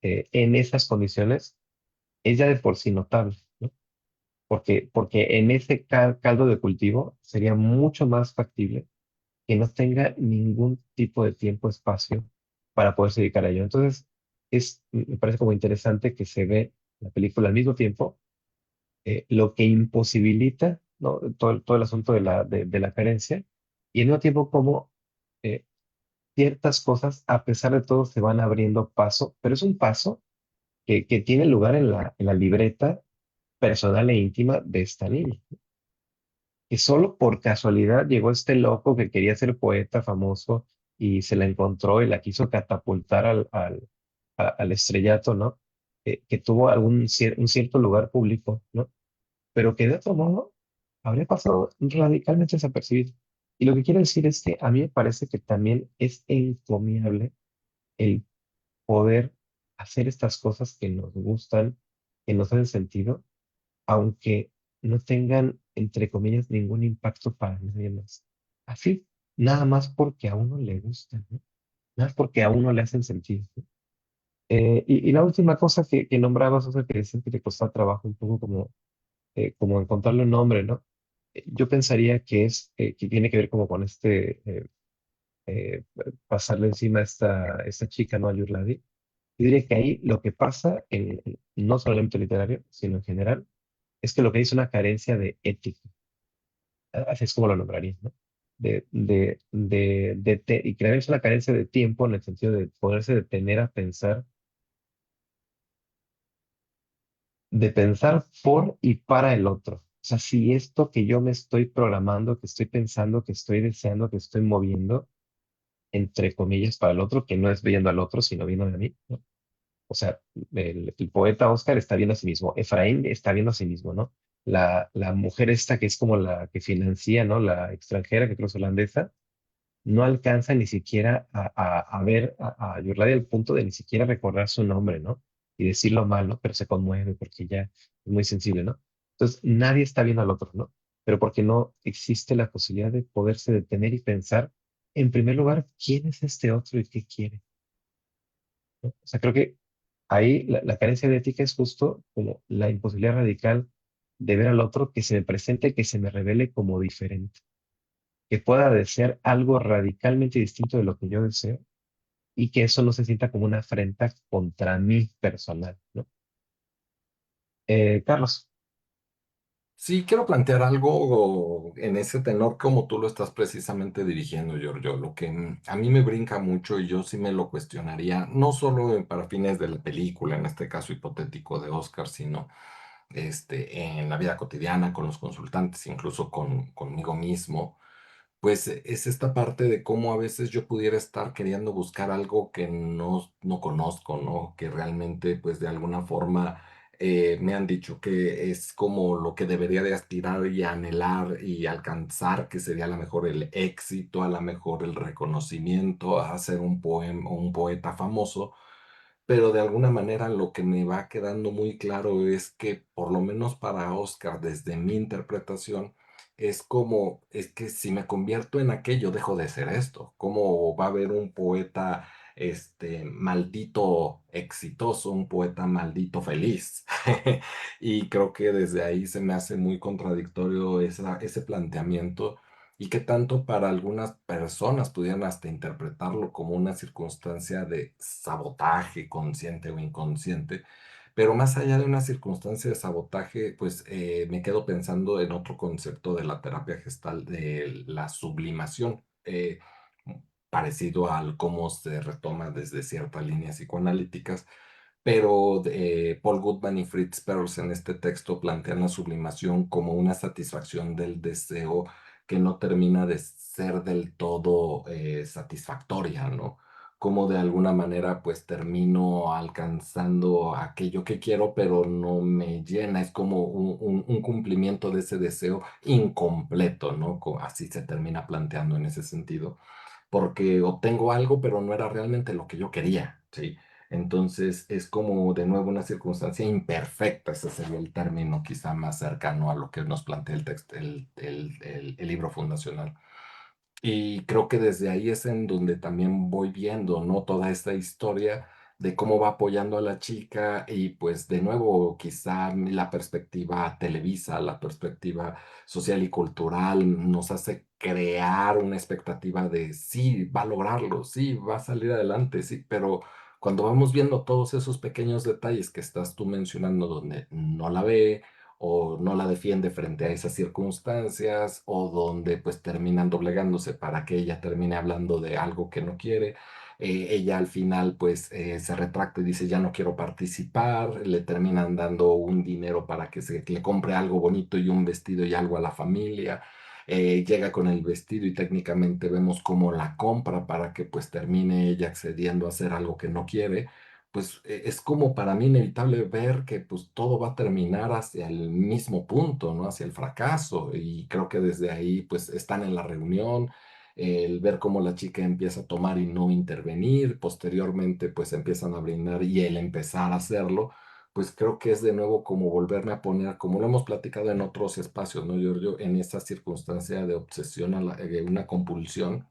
en esas condiciones, es ya de por sí notable, ¿no? Porque en ese caldo de cultivo sería mucho más factible que no tenga ningún tipo de tiempo, espacio para poderse dedicar a ello. Entonces, me parece como interesante que se ve la película al mismo tiempo, lo que imposibilita, ¿no? Todo el asunto de la carencia, y al mismo tiempo como eh, ciertas cosas, a pesar de todo, se van abriendo paso, pero es un paso que tiene lugar en la libreta personal e íntima de esta niña, que solo por casualidad llegó este loco que quería ser poeta famoso y se la encontró y la quiso catapultar al estrellato, ¿no? Que tuvo un cierto lugar público, ¿no? Pero que de otro modo habría pasado radicalmente desapercibido. Y lo que quiero decir es que a mí me parece que también es encomiable el poder hacer estas cosas que nos gustan, que nos hacen sentido, aunque no tengan, entre comillas, ningún impacto para nadie más. Así, nada más porque a uno le gustan, ¿no? Nada más porque a uno le hacen sentido, ¿no? Y la última cosa que nombrabas, o sea, que decías que te costaba trabajo un poco como encontrarle un nombre, ¿no? Yo pensaría que que tiene que ver como con eh, pasarle encima a esta chica, ¿no? A Yurladi. Yo diría que ahí lo que pasa, no solo en el ámbito literario, sino en general, es que lo que hay es una carencia de ética. así es como lo nombraría, ¿no? Y crear una carencia de tiempo en el sentido de poderse detener a pensar, de pensar por y para el otro. O sea, si esto que yo me estoy programando, que estoy pensando, que estoy deseando, que estoy moviendo, entre comillas, para el otro, que no es viendo al otro, sino viendo a mí, ¿no? O sea, el poeta Oscar está viendo a sí mismo, Efraín está viendo a sí mismo, ¿no? La mujer esta que es como la que financia, ¿no? La extranjera, que creo es holandesa, no alcanza ni siquiera a ver a Yurladia al punto de ni siquiera recordar su nombre, ¿no? Y decirlo mal, ¿no? Pero se conmueve porque ya es muy sensible, ¿no? Entonces, nadie está viendo al otro, ¿no? Pero porque no existe la posibilidad de poderse detener y pensar, en primer lugar, quién es este otro y qué quiere, ¿no? O sea, creo que ahí la carencia de ética es justo como la imposibilidad radical de ver al otro que se me presente, que se me revele como diferente, que pueda desear algo radicalmente distinto de lo que yo deseo y que eso no se sienta como una afrenta contra mí personal, ¿no? Carlos, Sí, quiero plantear algo en ese tenor como tú lo estás precisamente dirigiendo, Giorgio. Lo que a mí me brinca mucho y yo sí me lo cuestionaría, no solo para fines de la película, en este caso hipotético de Oscar, sino en la vida cotidiana, con los consultantes, incluso conmigo mismo. Pues es esta parte de cómo a veces yo pudiera estar queriendo buscar algo que no conozco, ¿no? Que realmente, pues de alguna forma me han dicho que es como lo que debería de aspirar y anhelar y alcanzar, que sería a lo mejor el éxito, a lo mejor el reconocimiento, a ser un poema, un poeta famoso, pero de alguna manera lo que me va quedando muy claro es que, por lo menos para Oscar, desde mi interpretación, es como, es que si me convierto en aquello, dejo de ser esto. ¿Cómo va a haber un poeta, maldito exitoso, un poeta maldito feliz? Y creo que desde ahí se me hace muy contradictorio ese planteamiento y que tanto para algunas personas pudieran hasta interpretarlo como una circunstancia de sabotaje consciente o inconsciente. Pero más allá de una circunstancia de sabotaje, pues me quedo pensando en otro concepto de la terapia gestal, de la sublimación, parecido al cómo se retoma desde ciertas líneas psicoanalíticas, pero Paul Goodman y Fritz Perls en este texto plantean la sublimación como una satisfacción del deseo que no termina de ser del todo satisfactoria, ¿no? Como de alguna manera pues termino alcanzando aquello que quiero, pero no me llena, es como un cumplimiento de ese deseo incompleto, ¿no? Así se termina planteando en ese sentido porque obtengo algo, pero no era realmente lo que yo quería, ¿sí? Entonces es como de nuevo una circunstancia imperfecta, ese sería el término quizá más cercano a lo que nos plantea el texto, el libro fundacional. Y creo que desde ahí es en donde también voy viendo, ¿no? Toda esta historia de cómo va apoyando a la chica y pues de nuevo quizá la perspectiva televisa, la perspectiva social y cultural nos hace crear una expectativa de sí, va a lograrlo, sí, va a salir adelante, sí, pero cuando vamos viendo todos esos pequeños detalles que estás tú mencionando donde no la ve, o no la defiende frente a esas circunstancias, o donde pues terminan doblegándose para que ella termine hablando de algo que no quiere. Ella al final pues se retracta y dice ya no quiero participar, le terminan dando un dinero para que se le compre algo bonito y un vestido y algo a la familia. Llega con el vestido y técnicamente vemos cómo la compra para que pues termine ella accediendo a hacer algo que no quiere, pues es como para mí inevitable ver que pues todo va a terminar hacia el mismo punto, ¿no? Hacia el fracaso. Y creo que desde ahí pues están en la reunión, el ver cómo la chica empieza a tomar y no intervenir, posteriormente pues empiezan a brindar y él empezar a hacerlo, pues creo que es de nuevo como volverme a poner, como lo hemos platicado en otros espacios, ¿no, Giorgio? En esa circunstancia de obsesión, una compulsión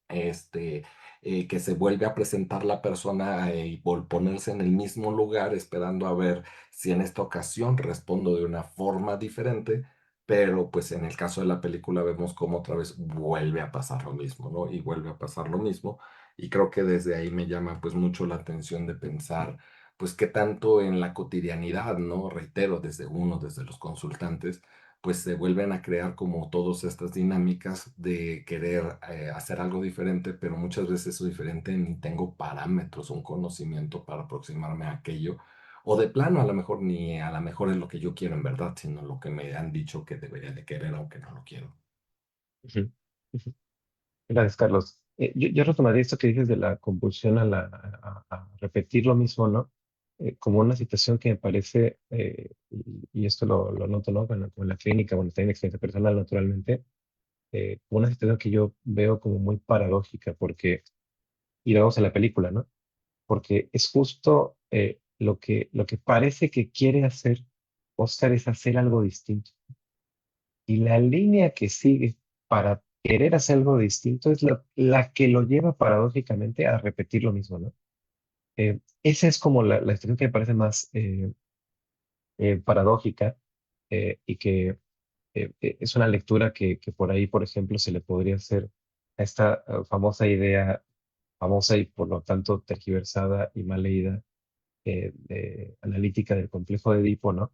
este, que se vuelve a presentar la persona y ponerse en el mismo lugar esperando a ver si en esta ocasión respondo de una forma diferente, pero pues en el caso de la película vemos cómo otra vez vuelve a pasar lo mismo, ¿no? Y vuelve a pasar lo mismo, y creo que desde ahí me llama pues mucho la atención de pensar pues qué tanto en la cotidianidad, ¿no? Reitero, desde uno, desde los consultantes, pues se vuelven a crear como todas estas dinámicas de querer hacer algo diferente, pero muchas veces eso diferente ni tengo parámetros, un conocimiento para aproximarme a aquello, o de plano a lo mejor ni a lo mejor es lo que yo quiero en verdad, sino lo que me han dicho que debería de querer, aunque no lo quiero. Ujú, ujú. Gracias, Carlos. Yo retomaría esto que dices de la compulsión a repetir lo mismo, ¿no? Como una situación que me parece, y esto lo noto, ¿no? Bueno, como en la clínica, bueno, está en experiencia personal, naturalmente, como una situación que yo veo como muy paradójica, porque, y lo vemos en la película, ¿no? Porque es justo lo que parece que quiere hacer Oscar es hacer algo distinto. Y la línea que sigue para querer hacer algo distinto es la que lo lleva paradójicamente a repetir lo mismo, ¿no? Esa es como la situación que me parece más paradójica y que es una lectura que por ahí, por ejemplo, se le podría hacer a esta famosa idea, famosa y por lo tanto tergiversada y mal leída, analítica del complejo de Edipo, ¿no?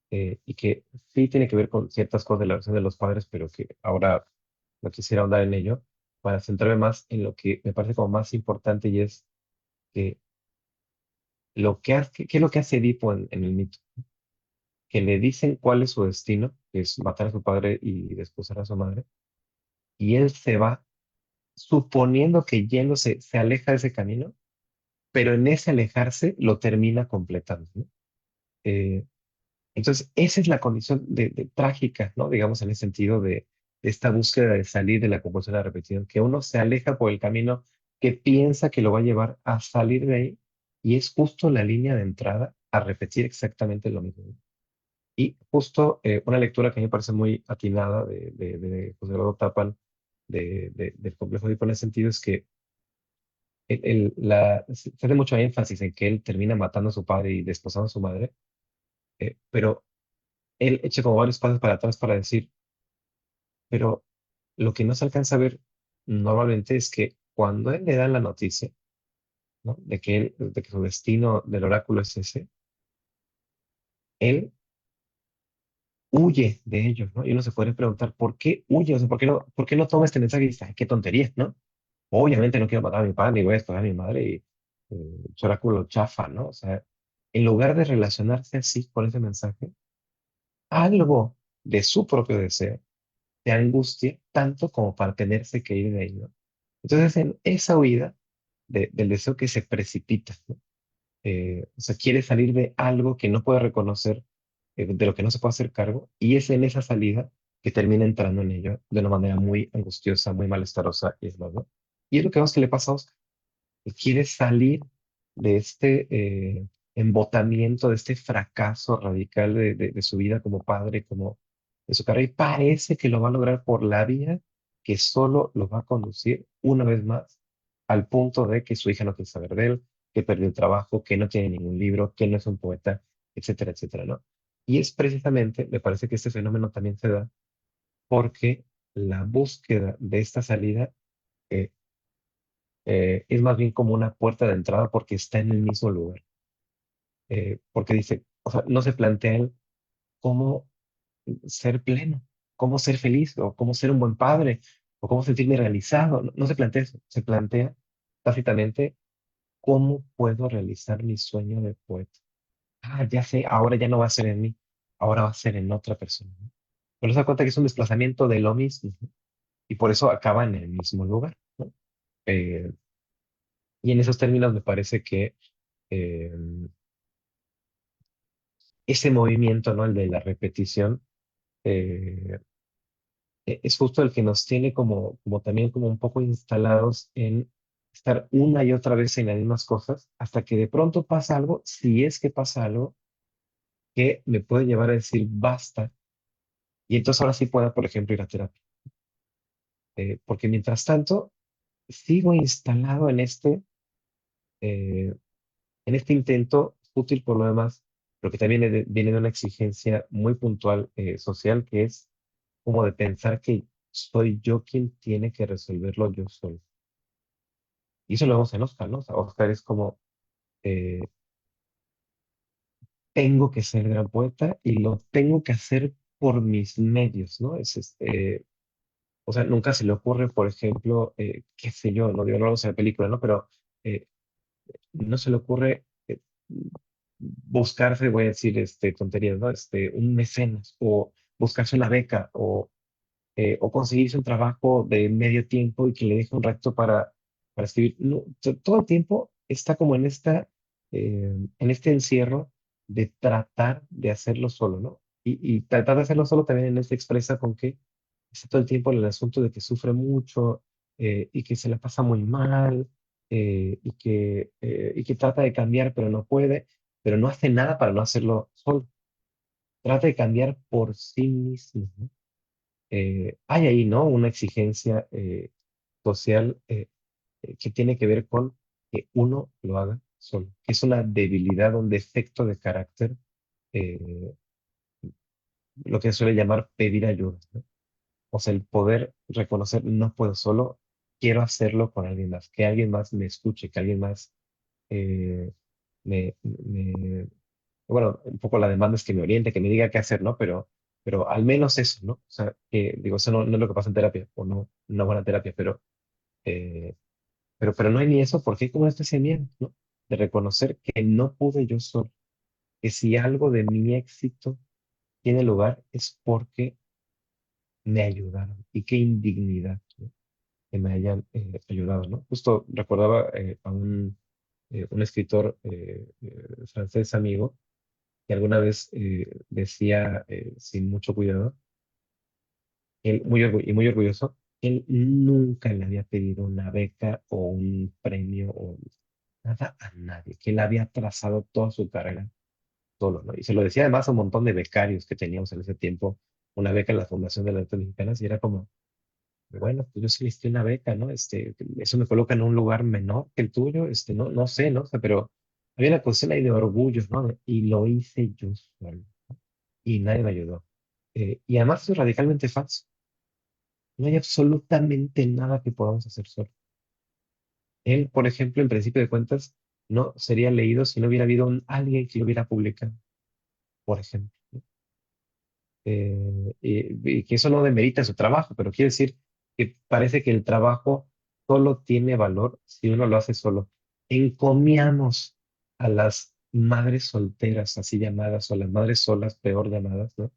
Y que sí tiene que ver con ciertas cosas de la relación de los padres, pero que ahora no quisiera ahondar en ello, para centrarme más en lo que me parece como más importante y es que ¿qué es lo que hace Edipo en el mito? Que le dicen cuál es su destino, que es matar a su padre y desposar a su madre, y él se va suponiendo que yéndose se aleja de ese camino, pero en ese alejarse lo termina completando, ¿no? Eh, Entonces, esa es la condición trágica, ¿no? Digamos, en el sentido de esta búsqueda de salir de la compulsión a la repetición, que uno se aleja por el camino que piensa que lo va a llevar a salir de ahí, y es justo la línea de entrada a repetir exactamente lo mismo. Y justo una lectura que a mí me parece muy atinada de José Eduardo Tapal, del complejo de Edipo en ese sentido, es que se hace mucho énfasis en que él termina matando a su padre y desposando a su madre, pero él echa como varios pasos para atrás para decir, pero lo que no se alcanza a ver normalmente es que cuando él le da la noticia, ¿no? De que su destino del oráculo es ese, él huye de ellos, ¿no? Y uno se puede preguntar, ¿por qué huye? O sea, por qué no toma este mensaje y dice, "Ay, qué tontería, ¿no? Obviamente no quiero matar a mi padre, ni voy a despegar a mi madre y su oráculo chafa, ¿no? O sea, en lugar de relacionarse así con ese mensaje, algo de su propio deseo de angustia tanto como para tenerse que ir de ahí, ¿no? Entonces, en esa huida del deseo que se precipita, ¿no? O sea, quiere salir de algo que no puede reconocer, de lo que no se puede hacer cargo, y es en esa salida que termina entrando en ello de una manera muy angustiosa, muy malestarosa y es ¿no? Y es lo que vemos que le pasa a Oscar. Él quiere salir de este embotamiento, de este fracaso radical de su vida como padre, como de su carrera, y parece que lo va a lograr por la vía que solo lo va a conducir una vez más al punto de que su hija no quiere saber de él, que perdió el trabajo, que no tiene ningún libro, que no es un poeta, etcétera, etcétera, ¿no? Y es precisamente, me parece que este fenómeno también se da porque la búsqueda de esta salida eh, es más bien como una puerta de entrada porque está en el mismo lugar. Porque dice, o sea, no se plantea él cómo ser pleno, cómo ser feliz, o cómo ser un buen padre, o cómo sentirme realizado. No, no se plantea eso, se plantea tácitamente cómo puedo realizar mi sueño de poeta. Ah, ya sé, ahora ya no va a ser en mí, ahora va a ser en otra persona, ¿no? Pero se da cuenta que es un desplazamiento de lo mismo, ¿no? Y por eso acaba en el mismo lugar, ¿no? Eh, y en esos términos me parece que eh, ese movimiento, ¿no? El de la repetición, eh, es justo el que nos tiene como también como un poco instalados en estar una y otra vez en las mismas cosas, hasta que de pronto pasa algo, si es que pasa algo, que me puede llevar a decir basta, y entonces ahora sí pueda, por ejemplo, ir a terapia. Porque mientras tanto, sigo instalado eh, en este intento útil por lo demás, pero que también viene de una exigencia muy puntual social, que es como de pensar que soy yo quien tiene que resolverlo yo solo. Y eso lo vemos en Oscar, ¿no? O sea, Oscar es como, eh, tengo que ser gran poeta y lo tengo que hacer por mis medios, ¿no? O sea, nunca se le ocurre, por ejemplo, qué sé yo, no digo, no vamos a la película, ¿no? Pero eh, no se le ocurre buscarse, voy a decir, tonterías, ¿no? Un mecenas o buscarse una beca o conseguirse un trabajo de medio tiempo y que le deje un rato para escribir. No, todo el tiempo está como en este encierro de tratar de hacerlo solo, ¿no? Y tratar de hacerlo solo también en expresa con que está todo el tiempo en el asunto de que sufre mucho y que se la pasa muy mal y que trata de cambiar, pero no puede, pero no hace nada para no hacerlo solo. Trata de cambiar por sí mismo, ¿no? Hay ahí, ¿no? Una exigencia social que tiene que ver con que uno lo haga solo, que es una debilidad, un defecto de carácter, eh, lo que se suele llamar pedir ayuda, ¿no? O sea, el poder reconocer, no puedo solo, quiero hacerlo con alguien más, que alguien más me escuche, que alguien más eh, me, bueno, un poco la demanda es que me oriente, que me diga qué hacer, ¿no? Pero al menos eso, ¿no? O sea, que digo, eso no es lo que pasa en terapia, o no, una buena terapia, eh, pero no hay ni eso, porque hay como una especie de miedo, ¿no? De reconocer que no pude yo solo, que si algo de mi éxito tiene lugar es porque me ayudaron, y qué indignidad, ¿no? Que me hayan ayudado, ¿no? Justo recordaba un escritor francés amigo que alguna vez decía sin mucho cuidado, él y muy orgulloso, que él nunca le había pedido una beca o un premio o nada a nadie, que él había trazado toda su carrera solo, ¿no? Y se lo decía además a un montón de becarios que teníamos en ese tiempo, una beca en la Fundación de las Letras Mexicanas, y era como, bueno, pues yo solicité una beca, ¿no? Eso me coloca en un lugar menor que el tuyo, no sé, ¿no? O sea, pero había una cuestión ahí de orgullo, ¿no? Y lo hice yo solo y nadie me ayudó. Y además es radicalmente falso. No hay absolutamente nada que podamos hacer solo. Él, por ejemplo, en principio de cuentas, no sería leído si no hubiera habido alguien que lo hubiera publicado, por ejemplo. Y que eso no demerita su trabajo, pero quiere decir que parece que el trabajo solo tiene valor si uno lo hace solo. Encomiamos a las madres solteras, así llamadas, o las madres solas, peor llamadas, ¿no?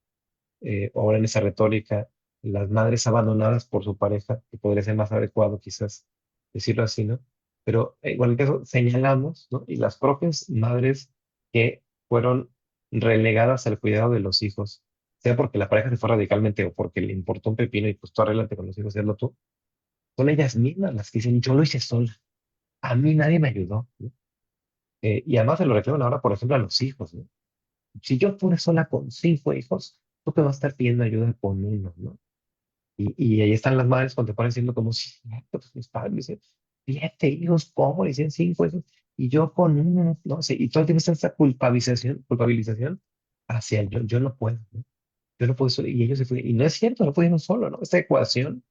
Ahora en esa retórica, las madres abandonadas por su pareja, que podría ser más adecuado quizás decirlo así, ¿no? Pero en cualquier caso, señalamos, ¿no? Y las propias madres que fueron relegadas al cuidado de los hijos, sea porque la pareja se fue radicalmente o porque le importó un pepino y pues tú arréglate con los hijos y hazlo tú, son ellas mismas las que dicen, yo lo hice sola, a mí nadie me ayudó, ¿no? Y además se lo reclaman ahora, por ejemplo, a los hijos, ¿no? Si yo pude sola con 5 hijos, tú te vas a estar pidiendo ayuda con uno, ¿no? Y ahí están las madres contemporáneas diciendo como, sí, pues mis padres dicen, 7 hijos, ¿cómo? Le dicen 5 hijos, y yo con uno, no sé, y todo el tiempo está esta culpabilización hacia el yo no puedo, ¿no? Yo no puedo solo, y ellos se fueron, y no es cierto, no pudieron solo, ¿no? Esta ecuación,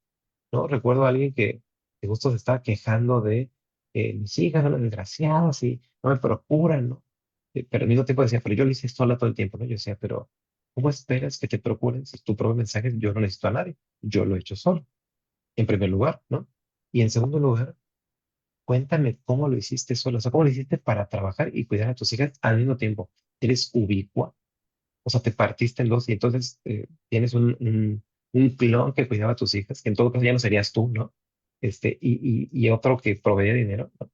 ¿no? Recuerdo a alguien que justo se estaba quejando de mis hijas son las desgraciadas y no me procuran, ¿no? Pero al mismo tiempo decía, pero yo lo hice sola todo el tiempo, ¿no? Yo decía, pero ¿cómo esperas que te procuren si tu propio mensaje es, yo no necesito a nadie, yo lo he hecho solo, en primer lugar, ¿no? Y en segundo lugar, cuéntame cómo lo hiciste solo, o sea, cómo lo hiciste para trabajar y cuidar a tus hijas al mismo tiempo. ¿Eres ubicua? O sea, te partiste en dos y entonces tienes un clon que cuidaba a tus hijas, que en todo caso ya no serías tú, ¿no? Y otro que proveía dinero, ¿no?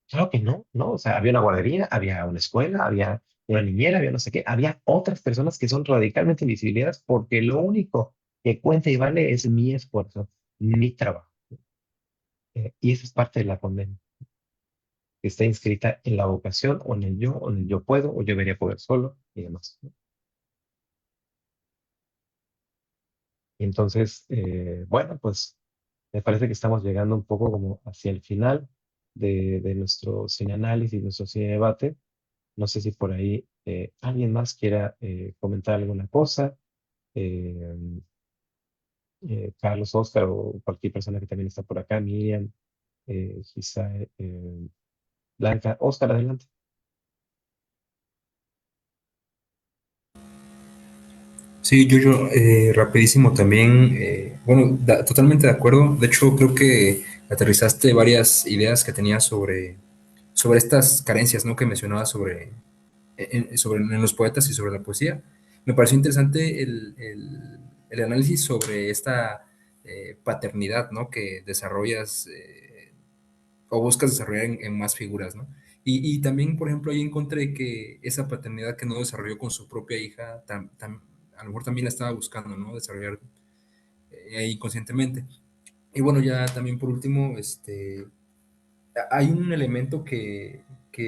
Claro que no, ¿no? O sea, había una guardería, había una escuela, había una niñera, había no sé qué, había otras personas que son radicalmente invisibilizadas porque lo único que cuenta y vale es mi esfuerzo, mi trabajo. Y eso es parte de la condena, que está inscrita en la vocación o en el yo puedo o yo debería poder solo y demás, ¿no? Y entonces, bueno, pues me parece que estamos llegando un poco como hacia el final de nuestro cine análisis, nuestro cine debate. No sé si por ahí alguien más quiera comentar alguna cosa. eh, Carlos, Oscar o cualquier persona que también está por acá, Miriam, quizá Blanca. Oscar, adelante. Sí, yo, rapidísimo también, bueno, totalmente de acuerdo. De hecho, creo que aterrizaste varias ideas que tenía sobre estas carencias, ¿no? Que mencionaba en los poetas y sobre la poesía. Me pareció interesante el análisis sobre esta paternidad, ¿no? Que desarrollas o buscas desarrollar en más figuras, ¿no? Y también, por ejemplo, ahí encontré que esa paternidad que no desarrolló con su propia hija, a lo mejor también la estaba buscando, ¿no? Desarrollar inconscientemente. Y bueno, ya también por último, hay un elemento que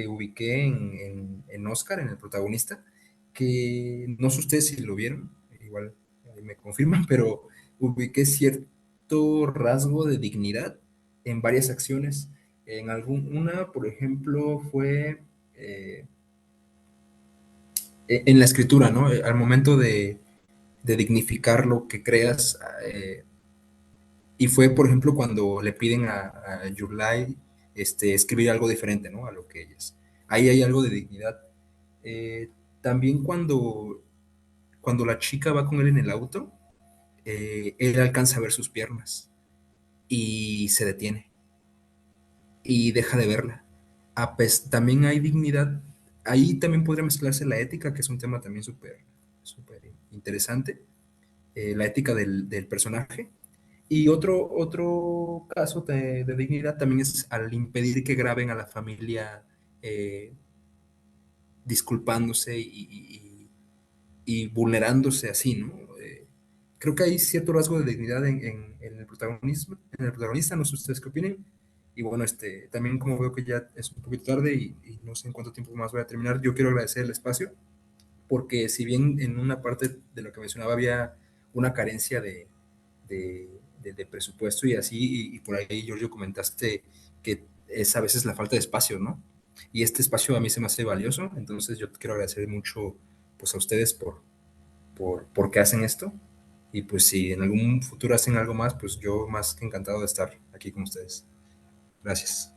ubiqué en Oscar, en el protagonista, que no sé ustedes si lo vieron, igual ahí me confirman, pero ubiqué cierto rasgo de dignidad en varias acciones. Una, por ejemplo, fue en la escritura, ¿no? Al momento de dignificar lo que creas, y fue, por ejemplo, cuando le piden a Yulai escribir algo diferente, ¿no? A lo que ellas. Ahí hay algo de dignidad. Eh, También cuando la chica va con él en el auto, él alcanza a ver sus piernas y se detiene y deja de verla. También hay dignidad. Ahí también podría mezclarse la ética, que es un tema también súper interesante, la ética del personaje. Y otro caso de dignidad también es al impedir que graben a la familia eh, disculpándose y vulnerándose así, ¿no? Creo que hay cierto rasgo de dignidad en el protagonismo, en el protagonista, no sé ustedes qué opinen. Y bueno, también como veo que ya es un poquito tarde y no sé en cuánto tiempo más voy a terminar, yo quiero agradecer el espacio, porque si bien en una parte de lo que mencionaba había una carencia de, de presupuesto y así, y por ahí, Giorgio, comentaste que es a veces la falta de espacio, ¿no? Y este espacio a mí se me hace valioso, entonces yo quiero agradecer mucho pues a ustedes por qué hacen esto, y pues si en algún futuro hacen algo más, pues yo más que encantado de estar aquí con ustedes. Gracias.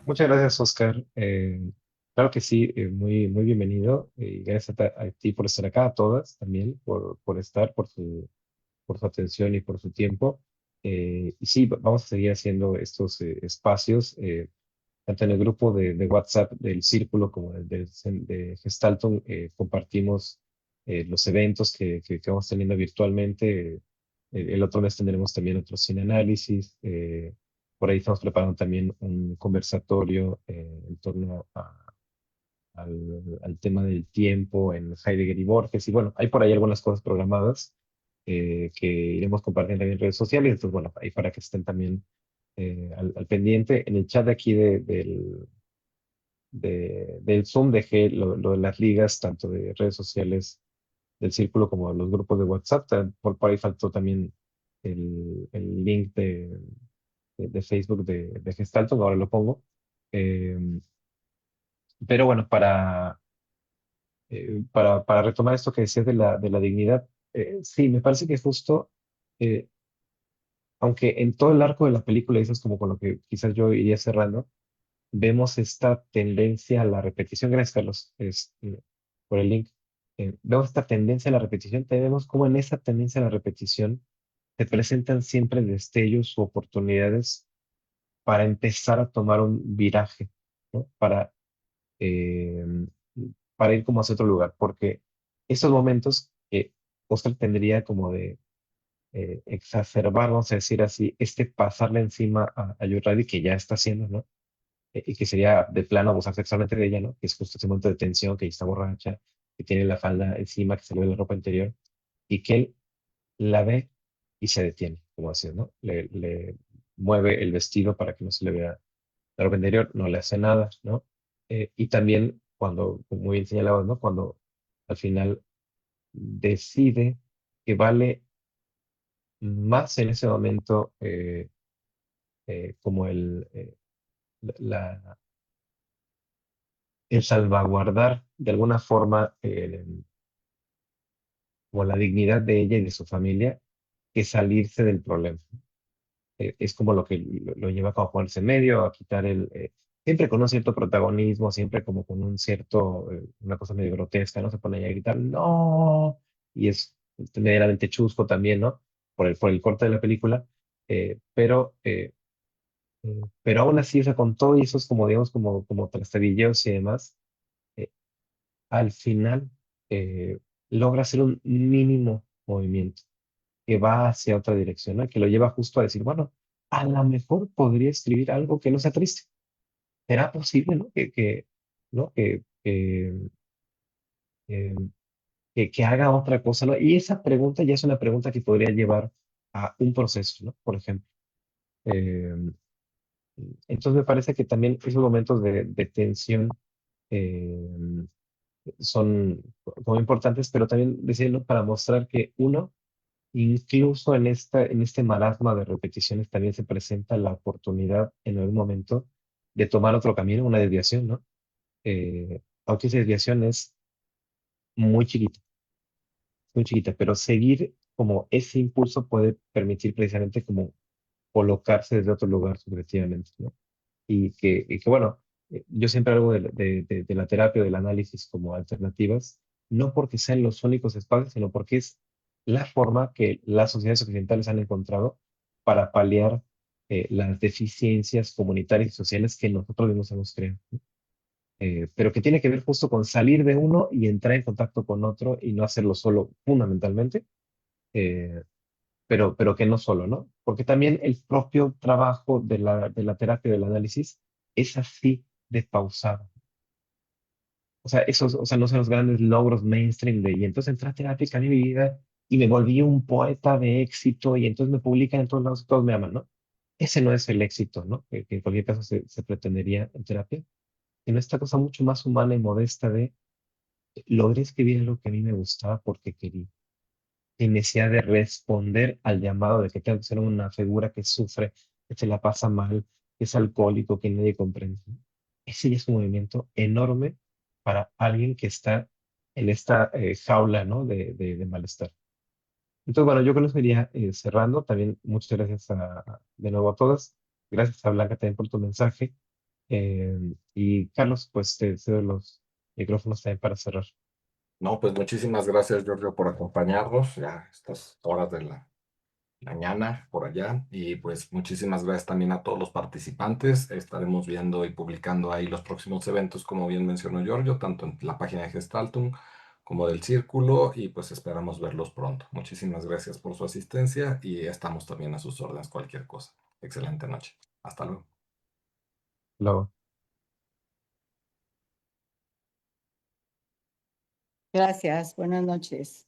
Muchas gracias, Oscar. Claro que sí, muy bienvenido. Y gracias a ti por estar acá, a todas también, por estar, por su atención y por su tiempo. Y sí, vamos a seguir haciendo estos espacios, tanto en el grupo de WhatsApp del Círculo como de Gestalton, compartimos los eventos que vamos teniendo virtualmente. El otro mes tendremos también otro cine análisis. Por ahí estamos preparando también un conversatorio en torno al tema del tiempo en Heidegger y Borges. Y bueno, hay por ahí algunas cosas programadas que iremos compartiendo también en redes sociales. Entonces, bueno, ahí para que estén también al pendiente. En el chat de aquí del Zoom dejé lo de las ligas, tanto de redes sociales del círculo como de los grupos de WhatsApp. Por ahí faltó también el link de Facebook de Gestalto, ahora lo pongo. Eh, pero bueno, para retomar esto que decías de la dignidad, sí, me parece que justo, eh, aunque en todo el arco de la película, y eso es como con lo que quizás yo iría cerrando, vemos esta tendencia a la repetición. Gracias, Carlos, por el link. Vemos esta tendencia a la repetición, tenemos como en esa tendencia a la repetición se presentan siempre destellos u oportunidades para empezar a tomar un viraje, ¿no? Eh, para ir como hacia otro lugar, porque esos momentos que Oscar tendría como de exacerbar, vamos a decir así, pasarle encima a Yuradi, que ya está haciendo, ¿no? Y que sería de plano abusar sexualmente de ella, ¿no? Que es justo ese momento de tensión, que ella está borracha, que tiene la falda encima, que se le ve la ropa interior, y que él la ve y se detiene, como decía, ¿no? Le mueve el vestido para que no se le vea la ropa interior, no le hace nada, ¿no? Y también cuando, como muy bien señalado, ¿no? Cuando al final decide que vale más en ese momento como la, el salvaguardar de alguna forma como la dignidad de ella y de su familia que salirse del problema. Es como lo que lo lleva como a ponerse en medio, a quitar siempre con un cierto protagonismo, siempre como con un cierto, una cosa medio grotesca, ¿no? Se pone ahí a gritar, no, y es medianamente chusco también, ¿no? Por el corte de la película, eh, pero, eh, pero aún así, o sea, con todo y esos como, digamos, como trastabilleos y demás, eh, al final eh, logra hacer un mínimo movimiento que va hacia otra dirección, ¿no? Que lo lleva justo a decir, bueno, a lo mejor podría escribir algo que no sea triste. ¿Será posible, no? ¿No? Eh, que haga otra cosa, ¿no? Y esa pregunta ya es una pregunta que podría llevar a un proceso, ¿no? Por ejemplo. Eh, entonces me parece que también esos momentos de tensión eh, son como importantes, pero también decirlo para mostrar que uno, incluso en este marasmo de repeticiones, también se presenta la oportunidad en algún momento de tomar otro camino, una desviación, ¿no? Aunque esa desviación es muy chiquita, muy chiquita, pero seguir como ese impulso puede permitir precisamente como colocarse desde otro lugar subjetivamente, ¿no? Y que bueno, yo siempre hablo de la terapia o del análisis como alternativas, no porque sean los únicos espacios, sino porque es la forma que las sociedades occidentales han encontrado para paliar las deficiencias comunitarias y sociales que nosotros mismos hemos creado, ¿no? Pero que tiene que ver justo con salir de uno y entrar en contacto con otro y no hacerlo solo fundamentalmente, eh, pero que no solo, ¿no? Porque también el propio trabajo de la terapia del análisis es así de pausado. O sea, esos, o sea, no son los grandes logros mainstream de, y entonces entré a terapia y cambié mi vida y me volví un poeta de éxito y entonces me publican en todos lados y todos me aman, ¿no? Ese no es el éxito, ¿no? Que en cualquier caso se pretendería en terapia, sino esta cosa mucho más humana y modesta de logré escribir lo que a mí me gustaba porque quería sin necesidad de responder al llamado de que tengo que ser una figura que sufre, que se la pasa mal, que es alcohólico, que nadie comprende. Ese ya es un movimiento enorme para alguien que está en esta jaula, ¿no? De malestar. Entonces, bueno, yo con eso iría cerrando. También muchas gracias de nuevo a todas. Gracias a Blanca también por tu mensaje. Y Carlos, pues te cedo los micrófonos también para cerrar. No, pues muchísimas gracias, Giorgio, por acompañarnos ya a estas horas de la mañana por allá. Y pues muchísimas gracias también a todos los participantes. Estaremos viendo y publicando ahí los próximos eventos, como bien mencionó Giorgio, tanto en la página de Gestaltum como del Círculo, y pues esperamos verlos pronto. Muchísimas gracias por su asistencia y estamos también a sus órdenes cualquier cosa. Excelente noche. Hasta luego. Luego. Gracias, buenas noches.